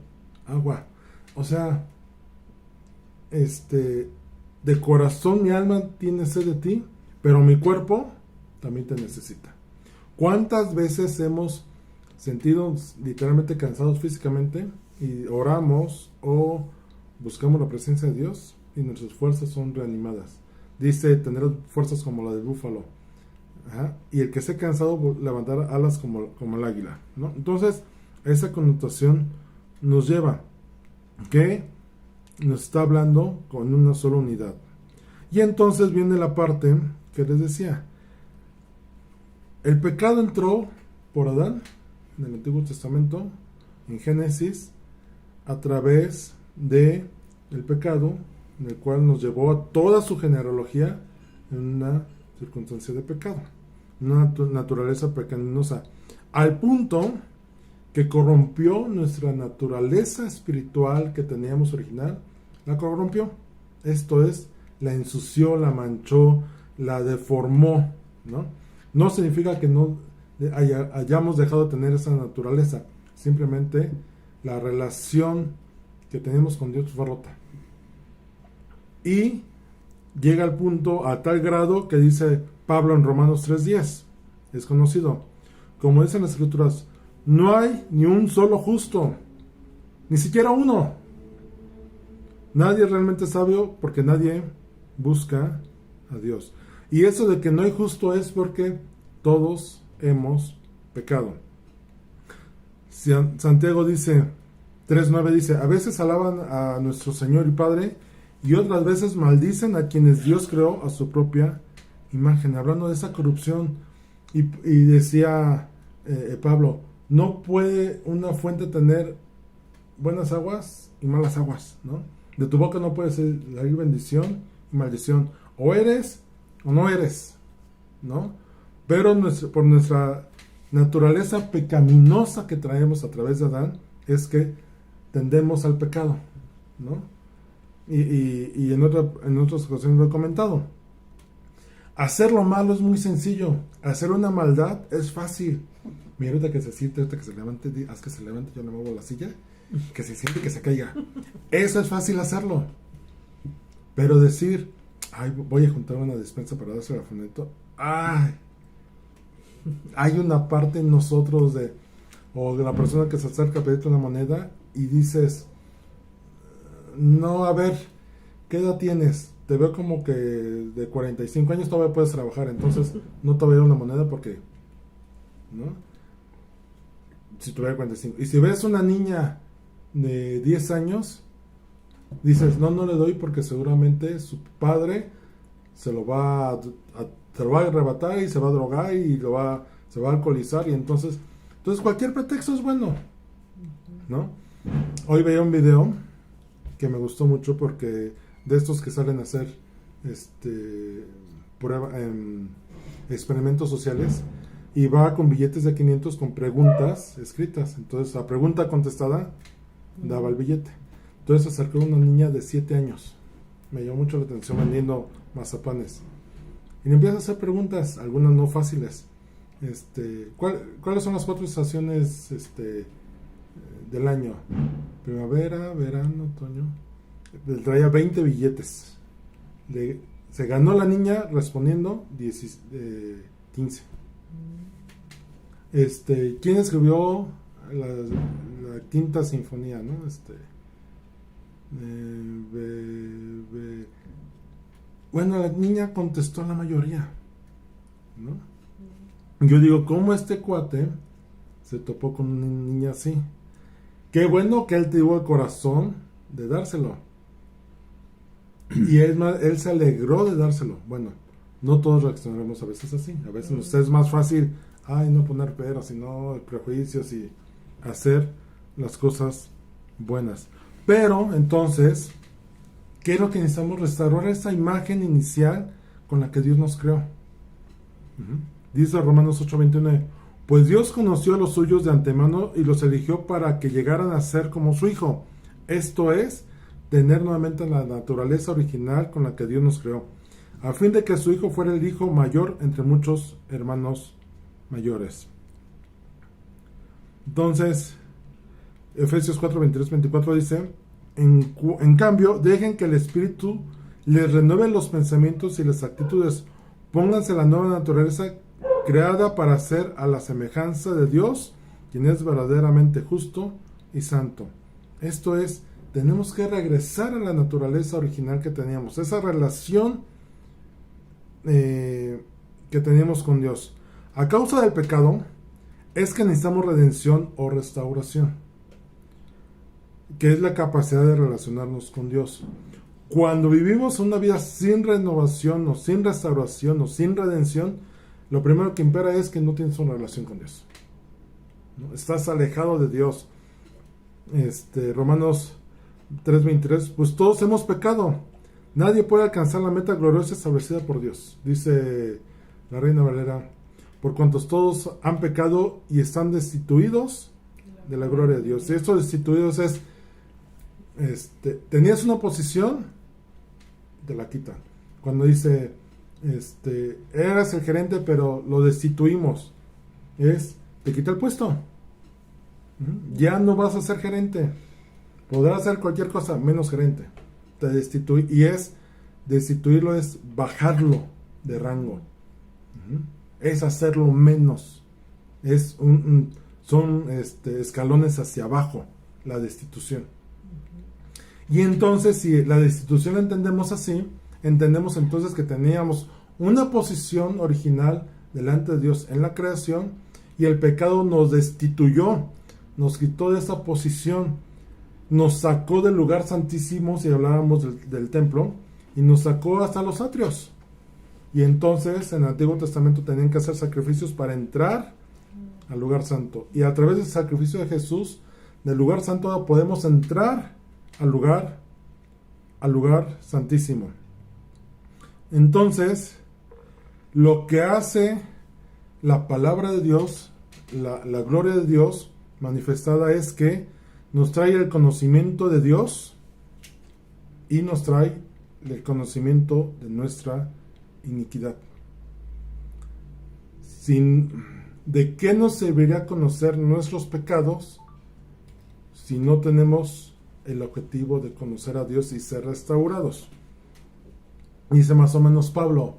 agua. O sea, de corazón mi alma tiene sed de ti, pero mi cuerpo también te necesita. ¿Cuántas veces hemos sentido literalmente cansados físicamente y oramos o buscamos la presencia de Dios y nuestras fuerzas son reanimadas? Dice tener fuerzas como la del búfalo. Ajá. Y el que esté cansado levantar alas como el águila, ¿no? Entonces, esa connotación nos lleva que nos está hablando con una sola unidad. Y entonces viene la parte que les decía. El pecado entró por Adán en el Antiguo Testamento, en Génesis, a través de el pecado, en el cual nos llevó a toda su genealogía en una circunstancia de pecado, una naturaleza pecaminosa, al punto que corrompió nuestra naturaleza espiritual que teníamos original, la corrompió. Esto es, la ensució, la manchó, la deformó, ¿no? No significa que no hayamos dejado de tener esa naturaleza, simplemente la relación que tenemos con Dios fue rota. Y llega al punto a tal grado que dice Pablo en Romanos 3:10, es conocido, como dicen las escrituras, no hay ni un solo justo, ni siquiera uno. Nadie es realmente sabio porque nadie busca a Dios. Y eso de que no hay justo es porque todos hemos pecado. Santiago dice, 3:9 dice, a veces alaban a nuestro Señor y Padre y otras veces maldicen a quienes Dios creó a su propia imagen. Hablando de esa corrupción, y decía Pablo, no puede una fuente tener buenas aguas y malas aguas, ¿no? De tu boca no puede salir bendición y maldición. O eres o no eres, ¿no? Pero por nuestra naturaleza pecaminosa que traemos a través de Adán, es que tendemos al pecado, ¿no? Y en otras ocasiones lo he comentado. Hacer lo malo es muy sencillo. Hacer una maldad es fácil. Mira, ahorita que se siente, ahorita que se levante, haz que se levante, yo le muevo la silla, que se siente, que se caiga. Eso es fácil hacerlo. Pero decir, ay, voy a juntar una despensa para dársela a Funeto. Ay, hay una parte en nosotros o de la persona que se acerca a pedirte una moneda y dices, no, a ver, ¿qué edad tienes? Te veo como que de 45 años todavía puedes trabajar, entonces no te voy a dar una moneda porque, ¿no? Si tuviera 45. Y si ves una niña de 10 años, dices, no le doy porque seguramente su padre se lo va a arrebatar y se va a drogar y se va a alcoholizar y entonces cualquier pretexto es bueno, ¿no? Hoy veía un video que me gustó mucho porque de estos que salen a hacer experimentos sociales y va con billetes de 500 con preguntas escritas, entonces la pregunta contestada daba el billete. Entonces se acercó una niña de 7 años, me llamó mucho la atención vendiendo mazapanes y le empieza a hacer preguntas, algunas no fáciles. ¿Cuáles son las 4 estaciones del año? Primavera, verano, otoño. Le traía 20 billetes. Se ganó la niña respondiendo 15. ¿Quién escribió la quinta sinfonía, no? Bueno, la niña contestó la mayoría, ¿no? Yo digo, ¿cómo este cuate se topó con una niña así? Qué bueno que él tuvo el corazón de dárselo. Y él se alegró de dárselo. Bueno, no todos reaccionaremos a veces así. A veces nos es más fácil, no poner peros, sino prejuicios y hacer las cosas buenas. Pero entonces, ¿Qué es lo que necesitamos? Restaurar esa imagen inicial con la que Dios nos creó. Dice Romanos 8:21, pues Dios conoció a los suyos de antemano y los eligió para que llegaran a ser como su Hijo. Esto es, tener nuevamente la naturaleza original con la que Dios nos creó, a fin de que su Hijo fuera el Hijo mayor entre muchos hermanos mayores. Entonces, Efesios 4:23-24 dice, en cambio, dejen que el Espíritu les renueve los pensamientos y las actitudes. Pónganse la nueva naturaleza creada para ser a la semejanza de Dios, quien es verdaderamente justo y santo. Esto es, tenemos que regresar a la naturaleza original que teníamos, esa relación que teníamos con Dios. A causa del pecado, es que necesitamos redención o restauración, que es la capacidad de relacionarnos con Dios. Cuando vivimos una vida sin renovación, o sin restauración, o sin redención, lo primero que impera es que no tienes una relación con Dios, ¿no? Estás alejado de Dios. Romanos 3:23, pues todos hemos pecado. Nadie puede alcanzar la meta gloriosa establecida por Dios. Dice la Reina Valera, por cuantos todos han pecado y están destituidos de la gloria de Dios. Y esto destituidos es, tenías una posición, te la quitan. Cuando dice, eras el gerente pero lo destituimos, te quita el puesto. Ya no vas a ser gerente, podrás hacer cualquier cosa menos gerente. Te destituye, y destituirlo es bajarlo de rango, es hacerlo menos, son escalones hacia abajo, la destitución. Y entonces, si la destitución la entendemos así, entendemos entonces que teníamos una posición original delante de Dios en la creación, y el pecado nos destituyó, nos quitó de esa posición, nos sacó del lugar santísimo, si hablábamos del templo, y nos sacó hasta los atrios. Y entonces en el Antiguo Testamento tenían que hacer sacrificios para entrar al lugar santo, y a través del sacrificio de Jesús, del lugar santo, ahora podemos entrar al lugar santísimo. Entonces, lo que hace la palabra de Dios, la gloria de Dios manifestada, es que nos trae el conocimiento de Dios y nos trae el conocimiento de nuestra iniquidad. ¿De qué nos serviría conocer nuestros pecados si no tenemos el objetivo de conocer a Dios y ser restaurados? Dice más o menos Pablo,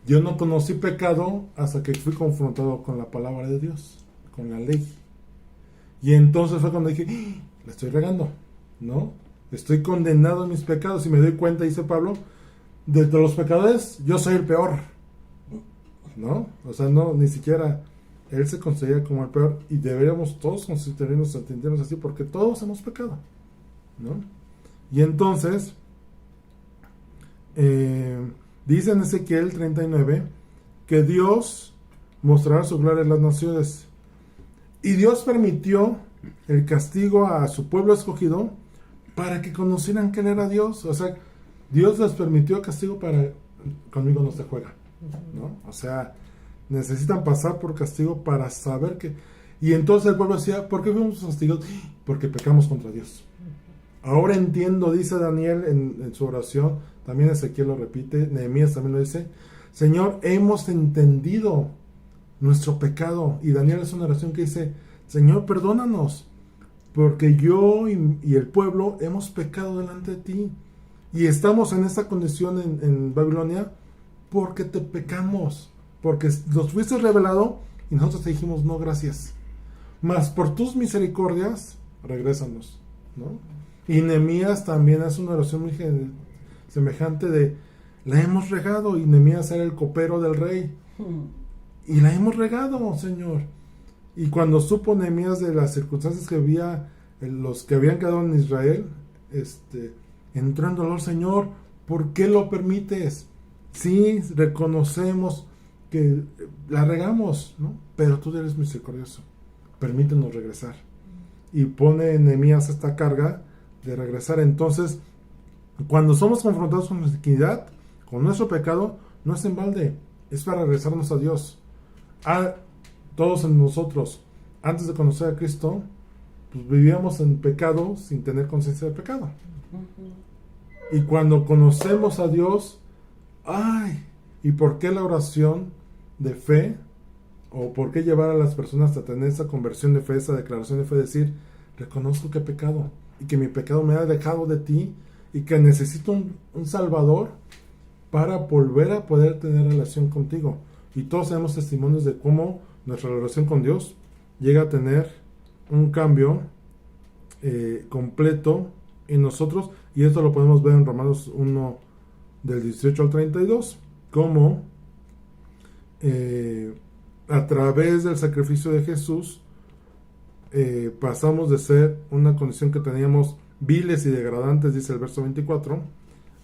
yo no conocí pecado hasta que fui confrontado con la palabra de Dios, con la ley. Y entonces fue cuando dije, la estoy regando, ¿no? Estoy condenado en mis pecados, y me doy cuenta, dice Pablo, de los pecadores, yo soy el peor, ¿no? O sea, no, ni siquiera él se considera como el peor, y deberíamos todos considerarnos, entendernos así, porque todos hemos pecado, ¿no? Y entonces, dice en Ezequiel 39 que Dios mostrará su gloria en las naciones, y Dios permitió el castigo a su pueblo escogido para que conocieran que Él era Dios. O sea, Dios les permitió castigo para, conmigo no se juega, ¿no? O sea, necesitan pasar por castigo para saber que... Y entonces el pueblo decía, ¿por qué fuimos castigados? Porque pecamos contra Dios. Ahora entiendo, dice Daniel en su oración, también Ezequiel lo repite, Nehemías también lo dice, Señor, hemos entendido nuestro pecado. Y Daniel es una oración que dice, Señor, perdónanos, porque yo y el pueblo hemos pecado delante de ti, y estamos en esta condición en Babilonia porque te pecamos, porque nos fuiste revelado y nosotros te dijimos no gracias, mas por tus misericordias regrésanos, ¿no? Y Nehemías también hace una oración muy semejante de, la hemos regado, y Nehemías era el copero del rey, y la hemos regado, Señor. Y cuando supo Nehemías de las circunstancias que había, los que habían quedado en Israel, entró en dolor, Señor, ¿por qué lo permites? Sí, reconocemos que la regamos, ¿no? Pero tú eres misericordioso, permítenos regresar. Y pone Nehemías esta carga de regresar. Entonces, Cuando somos confrontados con nuestra iniquidad, con nuestro pecado, no es en balde, es para regresarnos a Dios. A todos en nosotros, antes de conocer a Cristo, pues vivíamos en pecado sin tener conciencia del pecado. Y cuando conocemos a Dios, ¡ay! ¿Y por qué la oración de fe? ¿O por qué llevar a las personas a tener esa conversión de fe, esa declaración de fe? Decir, reconozco que he pecado y que mi pecado me ha alejado de ti y que necesito un Salvador para volver a poder tener relación contigo. Y todos tenemos testimonios de cómo nuestra relación con Dios llega a tener un cambio completo en nosotros, y esto lo podemos ver en Romanos 1 del 18 al 32, como a través del sacrificio de Jesús pasamos de ser una condición que teníamos viles y degradantes, dice el verso 24,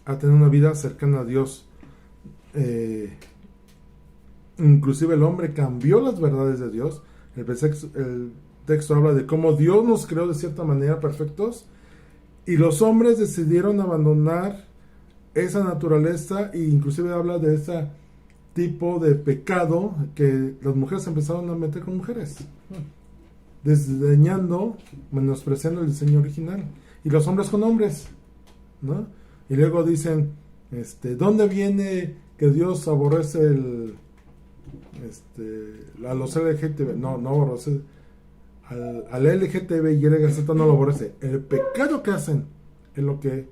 a tener una vida cercana a Dios. Inclusive el hombre cambió las verdades de Dios. El texto habla de cómo Dios nos creó de cierta manera perfectos, y los hombres decidieron abandonar esa naturaleza, e inclusive habla de ese tipo de pecado que las mujeres empezaron a meter con mujeres, desdeñando, menospreciando el diseño original, y los hombres con hombres, ¿no? Y luego dicen, ¿dónde viene que Dios aborrece a los LGTB? No aborrece al LGTBYZ, no lo aborrece. El pecado que hacen es lo que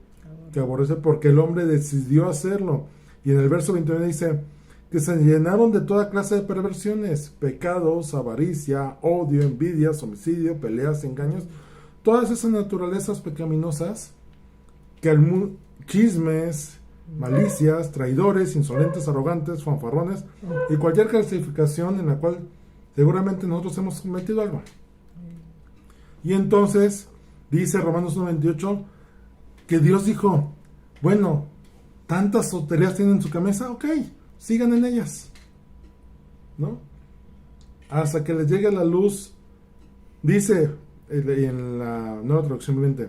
aborrece, porque el hombre decidió hacerlo. Y en el verso 29 dice que se llenaron de toda clase de perversiones, pecados, avaricia, odio, envidias, homicidio, peleas, engaños, todas esas naturalezas pecaminosas que chismes, malicias, traidores, insolentes, arrogantes, fanfarrones y cualquier clasificación en la cual seguramente nosotros hemos cometido algo. Y entonces dice Romanos 1:28 que Dios dijo, bueno, tantas soterías tienen en su cabeza, ok, sigan en ellas, ¿no? Hasta que les llegue la luz. Dice en la nueva traducción viviente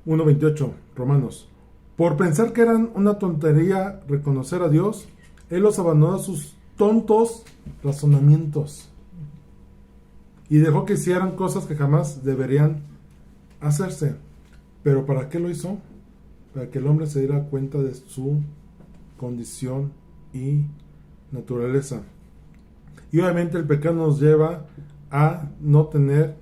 1:28 Romanos, por pensar que eran una tontería reconocer a Dios, Él los abandonó a sus tontos razonamientos y dejó que hicieran cosas que jamás deberían hacerse. ¿Pero para qué lo hizo? Para que el hombre se diera cuenta de su condición y naturaleza. Y obviamente el pecado nos lleva a tener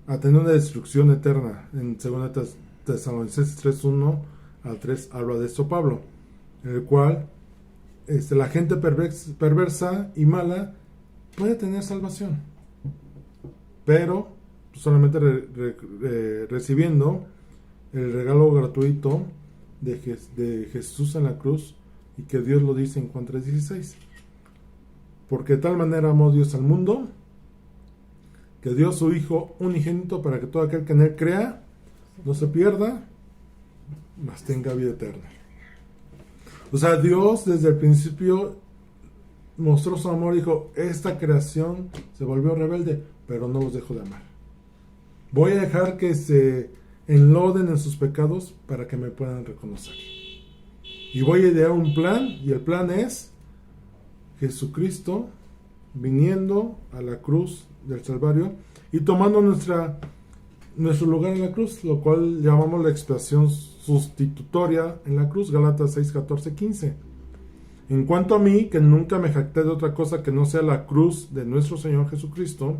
una destrucción eterna. En 2 Tesalonicenses 3:1 al 3 habla de esto Pablo, en el cual la gente perversa y mala puede tener salvación, pero solamente recibiendo el regalo gratuito de Jesús en la cruz, y que Dios lo dice en Juan 3:16, porque de tal manera amó Dios al mundo que dio su Hijo unigénito para que todo aquel que en Él crea no se pierda, mas tenga vida eterna. O sea, Dios desde el principio mostró su amor, dijo, esta creación se volvió rebelde, pero no los dejo de amar. Voy a dejar que se enloden en sus pecados para que me puedan reconocer. Y voy a idear un plan, y el plan es Jesucristo viniendo a la cruz del Calvario y tomando nuestro lugar en la cruz, lo cual llamamos la expiación sustitutoria en la cruz, Gálatas 6, 14, 15. En cuanto a mí, que nunca me jacté de otra cosa que no sea la cruz de nuestro Señor Jesucristo,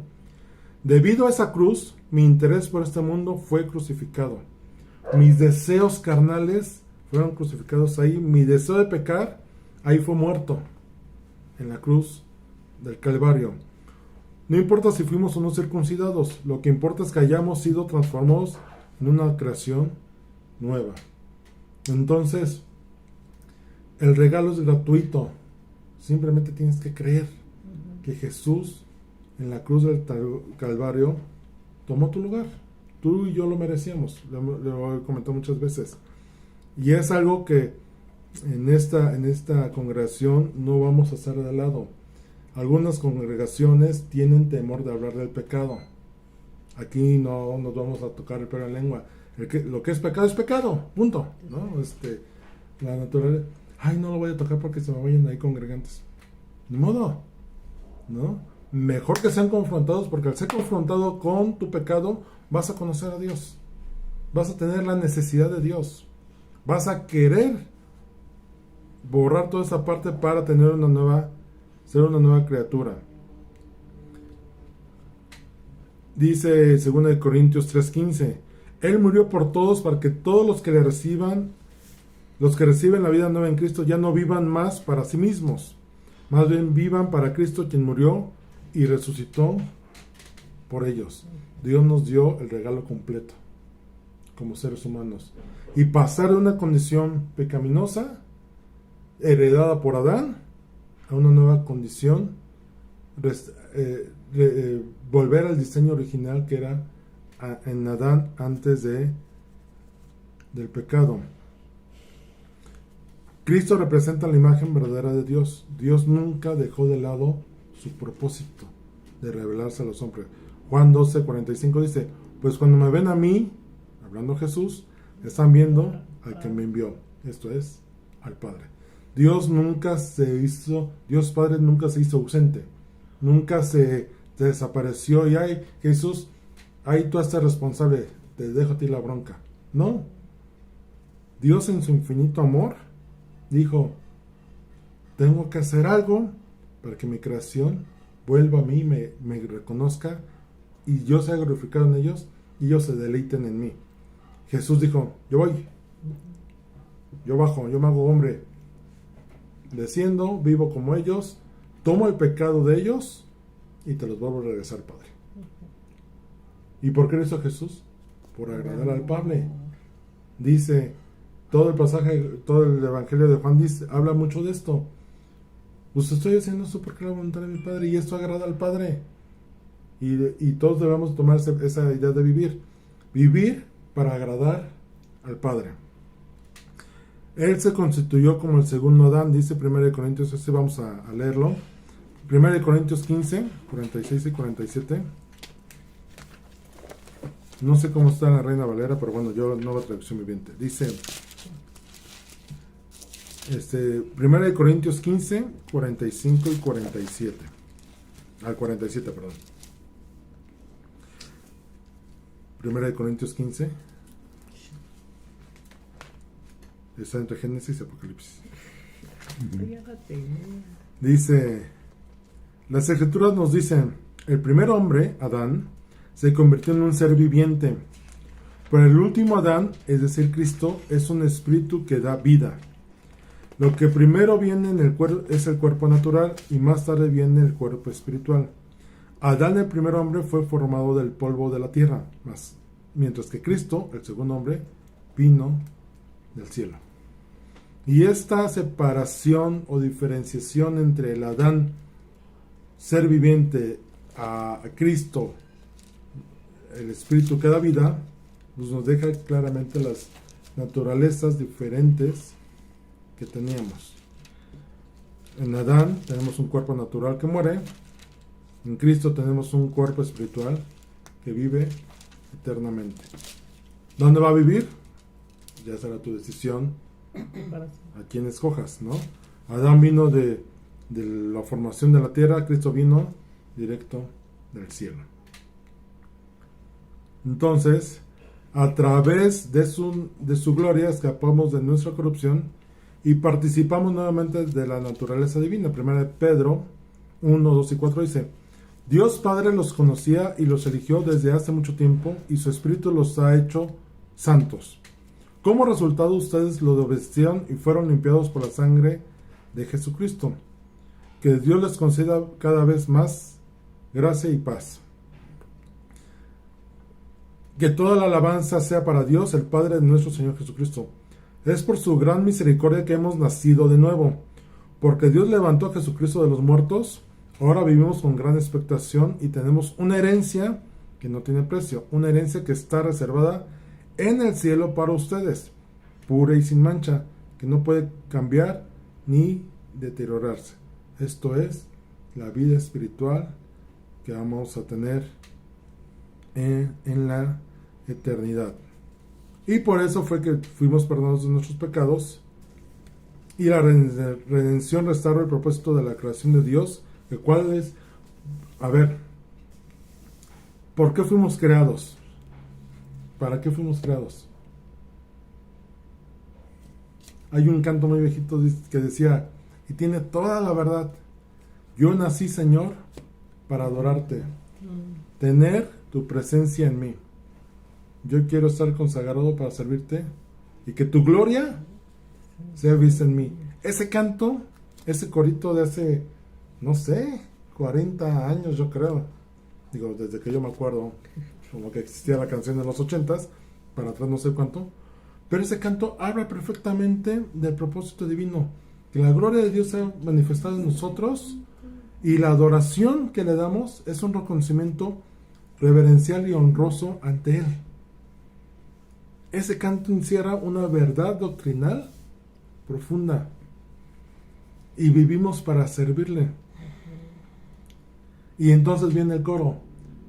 debido a esa cruz, mi interés por este mundo fue crucificado. Mis deseos carnales fueron crucificados ahí. Mi deseo de pecar, ahí fue muerto, en la cruz del Calvario. No importa si fuimos o no circuncidados, lo que importa es que hayamos sido transformados en una creación nueva. Entonces, el regalo es gratuito. Simplemente tienes que creer que Jesús en la cruz del Calvario tomó tu lugar. Tú y yo lo merecíamos, lo he comentado muchas veces. Y es algo que en esta congregación no vamos a hacer de lado. Algunas congregaciones tienen temor de hablar del pecado. Aquí no nos vamos a tocar el pelo en lengua. Lo que es pecado, punto, ¿no? La naturaleza, ay, no lo voy a tocar porque se me vayan ahí congregantes. Ni modo, ¿no? Mejor que sean confrontados, porque al ser confrontado con tu pecado, vas a conocer a Dios. Vas a tener la necesidad de Dios. Vas a querer borrar toda esa parte para tener ser una nueva criatura. Dice 2 Corintios 3:15, Él murió por todos para que todos los que reciben la vida nueva en Cristo ya no vivan más para sí mismos, más bien vivan para Cristo, quien murió y resucitó por ellos. Dios nos dio el regalo completo como seres humanos, y pasar de una condición pecaminosa heredada por Adán a una nueva condición, volver al diseño original que era en Adán antes del pecado. Cristo representa la imagen verdadera de Dios. Dios nunca dejó de lado su propósito de revelarse a los hombres. Juan 12:45 dice, pues cuando me ven a mí, hablando Jesús, están viendo al que me envió, esto es, al Padre. Dios Padre nunca se hizo ausente, nunca se desapareció y ay, Jesús, ahí tú estás responsable, te dejo a ti la bronca. No, Dios en su infinito amor dijo, tengo que hacer algo para que mi creación vuelva a mí, me reconozca y yo sea glorificado en ellos y ellos se deleiten en mí. Jesús dijo, yo voy, yo bajo, yo me hago hombre, desciendo, vivo como ellos, tomo el pecado de ellos y te los vuelvo a regresar, Padre. ¿Y por qué lo hizo Jesús? Por agradar al Padre. Dice, todo el pasaje, todo el Evangelio de Juan habla mucho de esto. Pues estoy haciendo esto porque la voluntad de mi Padre y esto agrada al Padre. Y todos debemos tomar esa idea de vivir para agradar al Padre. Él se constituyó como el segundo Adán, dice 1 Corintios, así vamos a leerlo. 1 Corintios 15, 46 y 47. No sé cómo está en la Reina Valera, pero bueno, yo nueva traducción viviente. Dice 1 Corintios 15, 45 y 47. Al 47, perdón. 1 Corintios 15. Está entre Génesis y Apocalipsis. Dice, las Escrituras nos dicen, el primer hombre, Adán, se convirtió en un ser viviente, pero el último Adán, es decir, Cristo, es un espíritu que da vida. Lo que primero viene en el cuerpo es el cuerpo natural y más tarde viene el cuerpo espiritual. Adán, el primer hombre, fue formado del polvo de la tierra, mientras que Cristo, el segundo hombre, vino del cielo. Y esta separación o diferenciación entre el Adán, ser viviente, a Cristo, el espíritu que da vida, pues nos deja claramente las naturalezas diferentes que teníamos. En Adán tenemos un cuerpo natural que muere, en Cristo tenemos un cuerpo espiritual que vive eternamente. ¿Dónde va a vivir? Ya será tu decisión a quién escojas, ¿no? Adán vino de la formación de la tierra, Cristo vino directo del cielo. Entonces, a través de su gloria escapamos de nuestra corrupción y participamos nuevamente de la naturaleza divina. 1 Pedro 1, 2 y 4 dice, Dios Padre los conocía y los eligió desde hace mucho tiempo y su Espíritu los ha hecho santos. Como resultado, ustedes lo obedecieron y fueron limpiados por la sangre de Jesucristo. Que Dios les conceda cada vez más gracia y paz. Que toda la alabanza sea para Dios, el Padre de nuestro Señor Jesucristo. Es por su gran misericordia que hemos nacido de nuevo. Porque Dios levantó a Jesucristo de los muertos, ahora vivimos con gran expectación y tenemos una herencia que no tiene precio. Una herencia que está reservada en el cielo para ustedes, pura y sin mancha, que no puede cambiar ni deteriorarse. Esto es la vida espiritual que vamos a tener en la eternidad. Y por eso fue que fuimos perdonados de nuestros pecados. Y la redención restaura el propósito de la creación de Dios, el cual es, a ver, ¿por qué fuimos creados? ¿Para qué fuimos creados? Hay un canto muy viejito que decía, y tiene toda la verdad: yo nací, Señor, para adorarte, tener tu presencia en mí. Yo quiero estar consagrado para servirte y que tu gloria sea vista en mí. Ese canto, ese corito de hace, no sé, 40 años yo creo, digo, desde que yo me acuerdo, como que existía la canción de los 80s, para atrás no sé cuánto, pero ese canto habla perfectamente del propósito divino, que la gloria de Dios sea manifestada en nosotros, y la adoración que le damos es un reconocimiento reverencial y honroso ante Él. Ese canto encierra una verdad doctrinal profunda, y vivimos para servirle. Y entonces viene el coro: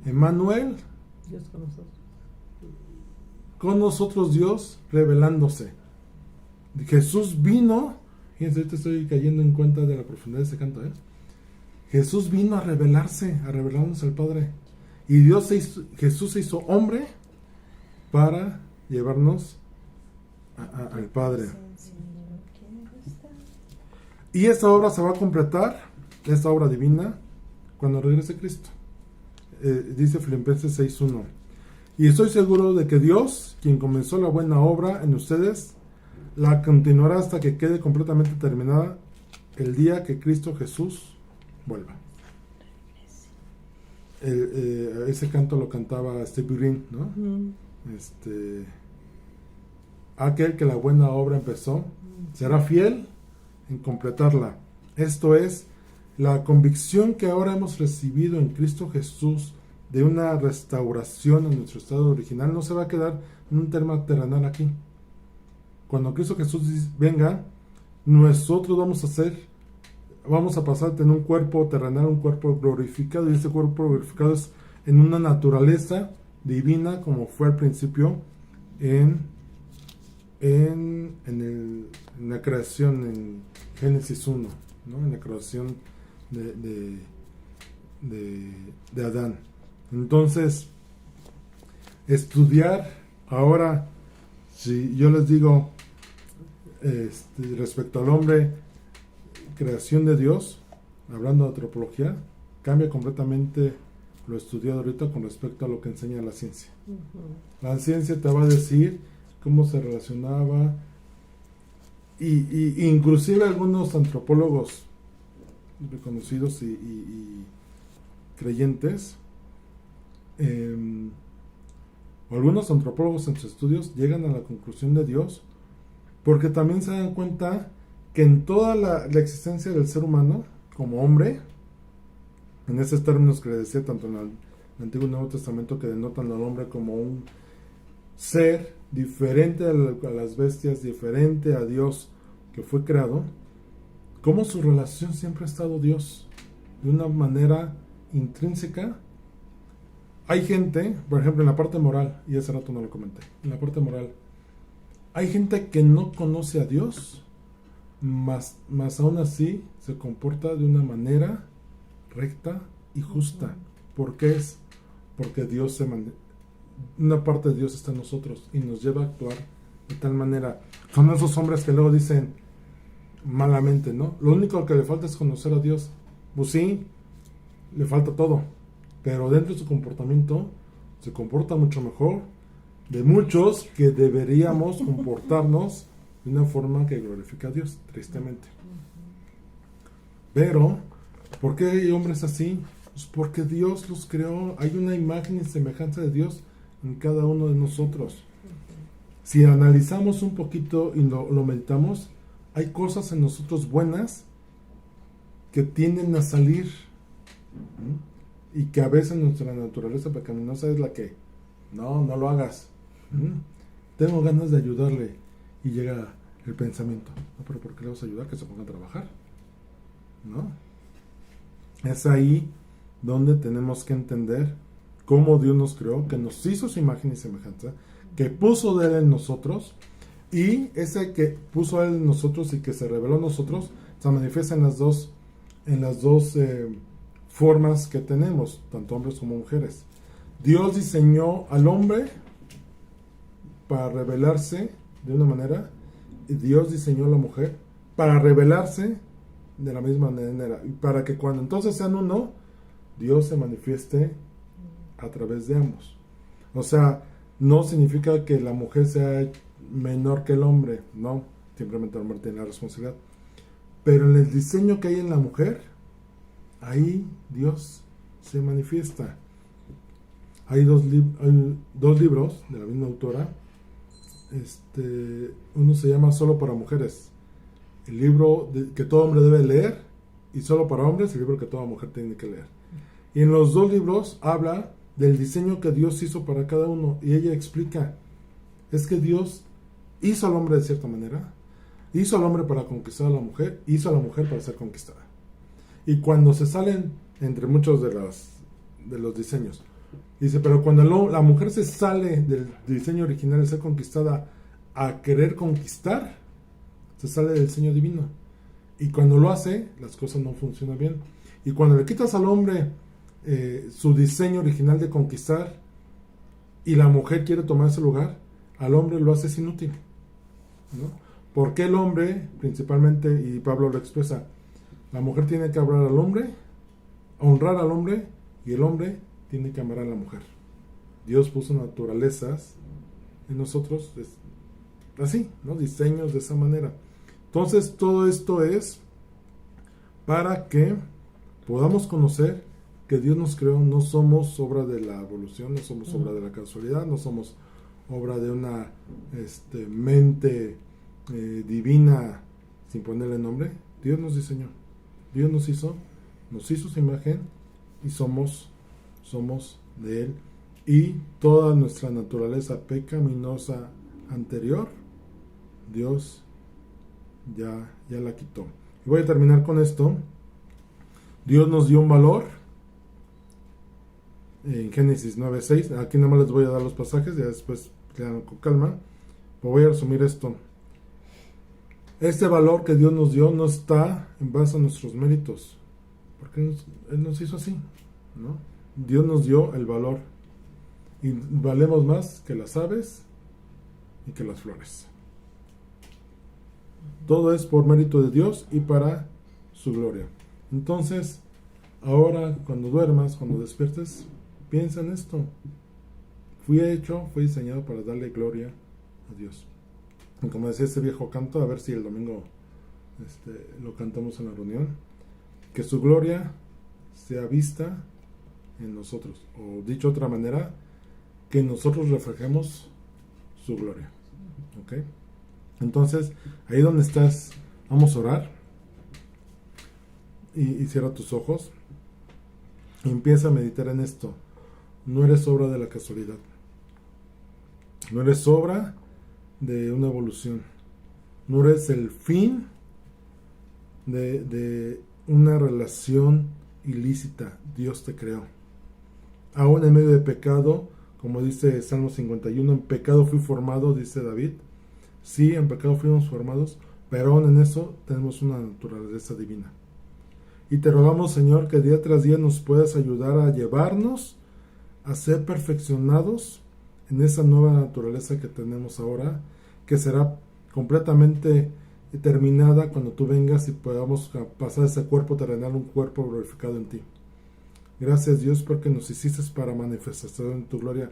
Emmanuel, Dios con nosotros. Con nosotros Dios revelándose. Jesús vino, fíjense, ahorita estoy cayendo en cuenta de la profundidad de ese canto, Jesús vino a revelarse, a revelarnos al Padre. Y Jesús se hizo hombre para llevarnos al Padre. Y esta obra se va a completar, esta obra divina, cuando regrese Cristo. Dice Filipenses 6:1. Y estoy seguro de que Dios, quien comenzó la buena obra en ustedes, la continuará hasta que quede completamente terminada el día que Cristo Jesús vuelva. Ese canto lo cantaba Stevie Green, ¿no? Aquel que la buena obra empezó será fiel en completarla. Esto es, la convicción que ahora hemos recibido en Cristo Jesús de una restauración en nuestro estado original no se va a quedar en un tema terrenal aquí. Cuando Cristo Jesús venga, nosotros vamos a pasar a tener un cuerpo terrenal, un cuerpo glorificado, y este cuerpo glorificado es en una naturaleza divina como fue al principio en la creación, en Génesis 1, ¿no? En la creación de Adán. Entonces, estudiar ahora, si yo les digo respecto al hombre, creación de Dios, hablando de antropología, cambia completamente lo estudiado ahorita con respecto a lo que enseña la ciencia. La ciencia te va a decir cómo se relacionaba, y inclusive algunos antropólogos reconocidos y creyentes, algunos antropólogos en sus estudios llegan a la conclusión de Dios, porque también se dan cuenta que en toda la existencia del ser humano como hombre, en esos términos que le decía tanto en el Antiguo y Nuevo Testamento, que denotan al hombre como un ser diferente a las bestias, diferente a Dios que fue creado, como su relación siempre ha estado Dios de una manera intrínseca. Hay gente, por ejemplo, en la parte moral, y hace rato no lo comenté, en la parte moral, hay gente que no conoce a Dios, más aún así se comporta de una manera recta y justa. ¿Por qué es? Porque una parte de Dios está en nosotros y nos lleva a actuar de tal manera. Son esos hombres que luego dicen malamente, ¿no? Lo único que le falta es conocer a Dios. Pues sí, le falta todo, pero dentro de su comportamiento se comporta mucho mejor de muchos que deberíamos comportarnos de una forma que glorifica a Dios, tristemente. Pero, ¿por qué hay hombres así? Pues porque Dios los creó. Hay una imagen y semejanza de Dios en cada uno de nosotros. Si analizamos un poquito y lo meditamos, hay cosas en nosotros buenas que tienden a salir, y que a veces nuestra naturaleza pecaminosa es la que no lo hagas. Tengo ganas de ayudarle, y llega el pensamiento: no, pero ¿por qué le vas a ayudar? Que se ponga a trabajar, ¿no? Es ahí donde tenemos que entender cómo Dios nos creó, que nos hizo su imagen y semejanza, que puso de Él en nosotros, y ese que puso Él en nosotros y que se reveló en nosotros, se manifiesta en las dos formas que tenemos, tanto hombres como mujeres. Dios diseñó al hombre para revelarse de una manera, y Dios diseñó a la mujer para revelarse de la misma manera, y para que cuando entonces sean uno, Dios se manifieste a través de ambos. O sea, no significa que la mujer sea menor que el hombre, no, simplemente el hombre tiene la responsabilidad. Pero en el diseño que hay en la mujer, ahí Dios se manifiesta. Hay dos libros de la misma autora. Uno se llama Solo para Mujeres, el libro que todo hombre debe leer, y Solo para Hombres, el libro que toda mujer tiene que leer. Y en los dos libros habla del diseño que Dios hizo para cada uno, y ella explica, es que Dios hizo al hombre de cierta manera, hizo al hombre para conquistar a la mujer, hizo a la mujer para ser conquistada. Y cuando se salen, entre muchos de los diseños, dice, pero cuando la mujer se sale del diseño original de ser conquistada a querer conquistar, se sale del diseño divino. Y cuando lo hace, las cosas no funcionan bien. Y cuando le quitas al hombre su diseño original de conquistar, y la mujer quiere tomar ese lugar, al hombre lo haces inútil, ¿no? Porque el hombre, principalmente, y Pablo lo expresa, la mujer tiene que honrar al hombre, y el hombre tiene que amar a la mujer. Dios puso naturalezas en nosotros así, ¿no? Diseños de esa manera. Entonces, todo esto es para que podamos conocer que Dios nos creó. No somos obra de la evolución, no somos obra de la casualidad, no somos obra de una mente divina sin ponerle nombre. Dios nos diseñó, Dios nos hizo su imagen, y somos de Él, y toda nuestra naturaleza pecaminosa anterior, Dios ya la quitó. Y voy a terminar con esto. Dios nos dio un valor en Génesis 9:6. Aquí nada más les voy a dar los pasajes, ya después lean con calma. Pero voy a resumir esto. Este valor que Dios nos dio no está en base a nuestros méritos, porque Él nos hizo así, ¿no? Dios nos dio el valor, y valemos más que las aves y que las flores. Todo es por mérito de Dios y para su gloria. Entonces, ahora cuando duermas, cuando despiertes, piensa en esto. Fui diseñado para darle gloria a Dios. Y como decía este viejo canto, a ver si el domingo lo cantamos en la reunión, que su gloria sea vista en nosotros, o dicho de otra manera, que nosotros reflejemos su gloria. ¿Ok? Entonces, ahí donde estás, vamos a orar, y cierra tus ojos y empieza a meditar en esto. No eres obra de la casualidad, no eres obra de una evolución, no eres el fin de una relación ilícita. Dios te creó. Aún en medio de pecado, como dice Salmo 51, en pecado fui formado, dice David. Sí, en pecado fuimos formados, pero aún en eso tenemos una naturaleza divina. Y te rogamos, Señor, que día tras día nos puedas ayudar a llevarnos a ser perfeccionados en esa nueva naturaleza que tenemos ahora, que será completamente terminada cuando tú vengas y podamos pasar ese cuerpo terrenal a un cuerpo glorificado en ti. Gracias, Dios, porque nos hiciste para manifestación en tu gloria,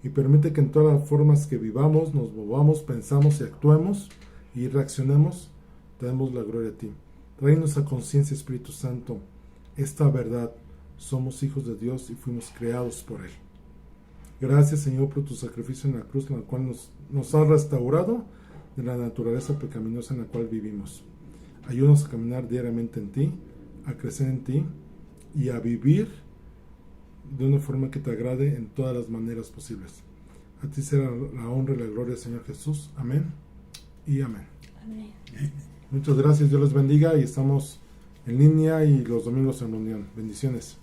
y permite que en todas las formas que vivamos, nos movamos, pensamos y actuemos y reaccionemos, te demos la gloria a ti. Tráenos a conciencia, Espíritu Santo, esta verdad. Somos hijos de Dios y fuimos creados por Él. Gracias, Señor, por tu sacrificio en la cruz, en la cual nos has restaurado de la naturaleza pecaminosa en la cual vivimos. Ayúdanos a caminar diariamente en ti, a crecer en ti y a vivir de una forma que te agrade en todas las maneras posibles. A ti será la honra y la gloria, Señor Jesús. Amén y amén. Amén. Muchas gracias, Dios les bendiga, y estamos en línea y los domingos en reunión. Bendiciones.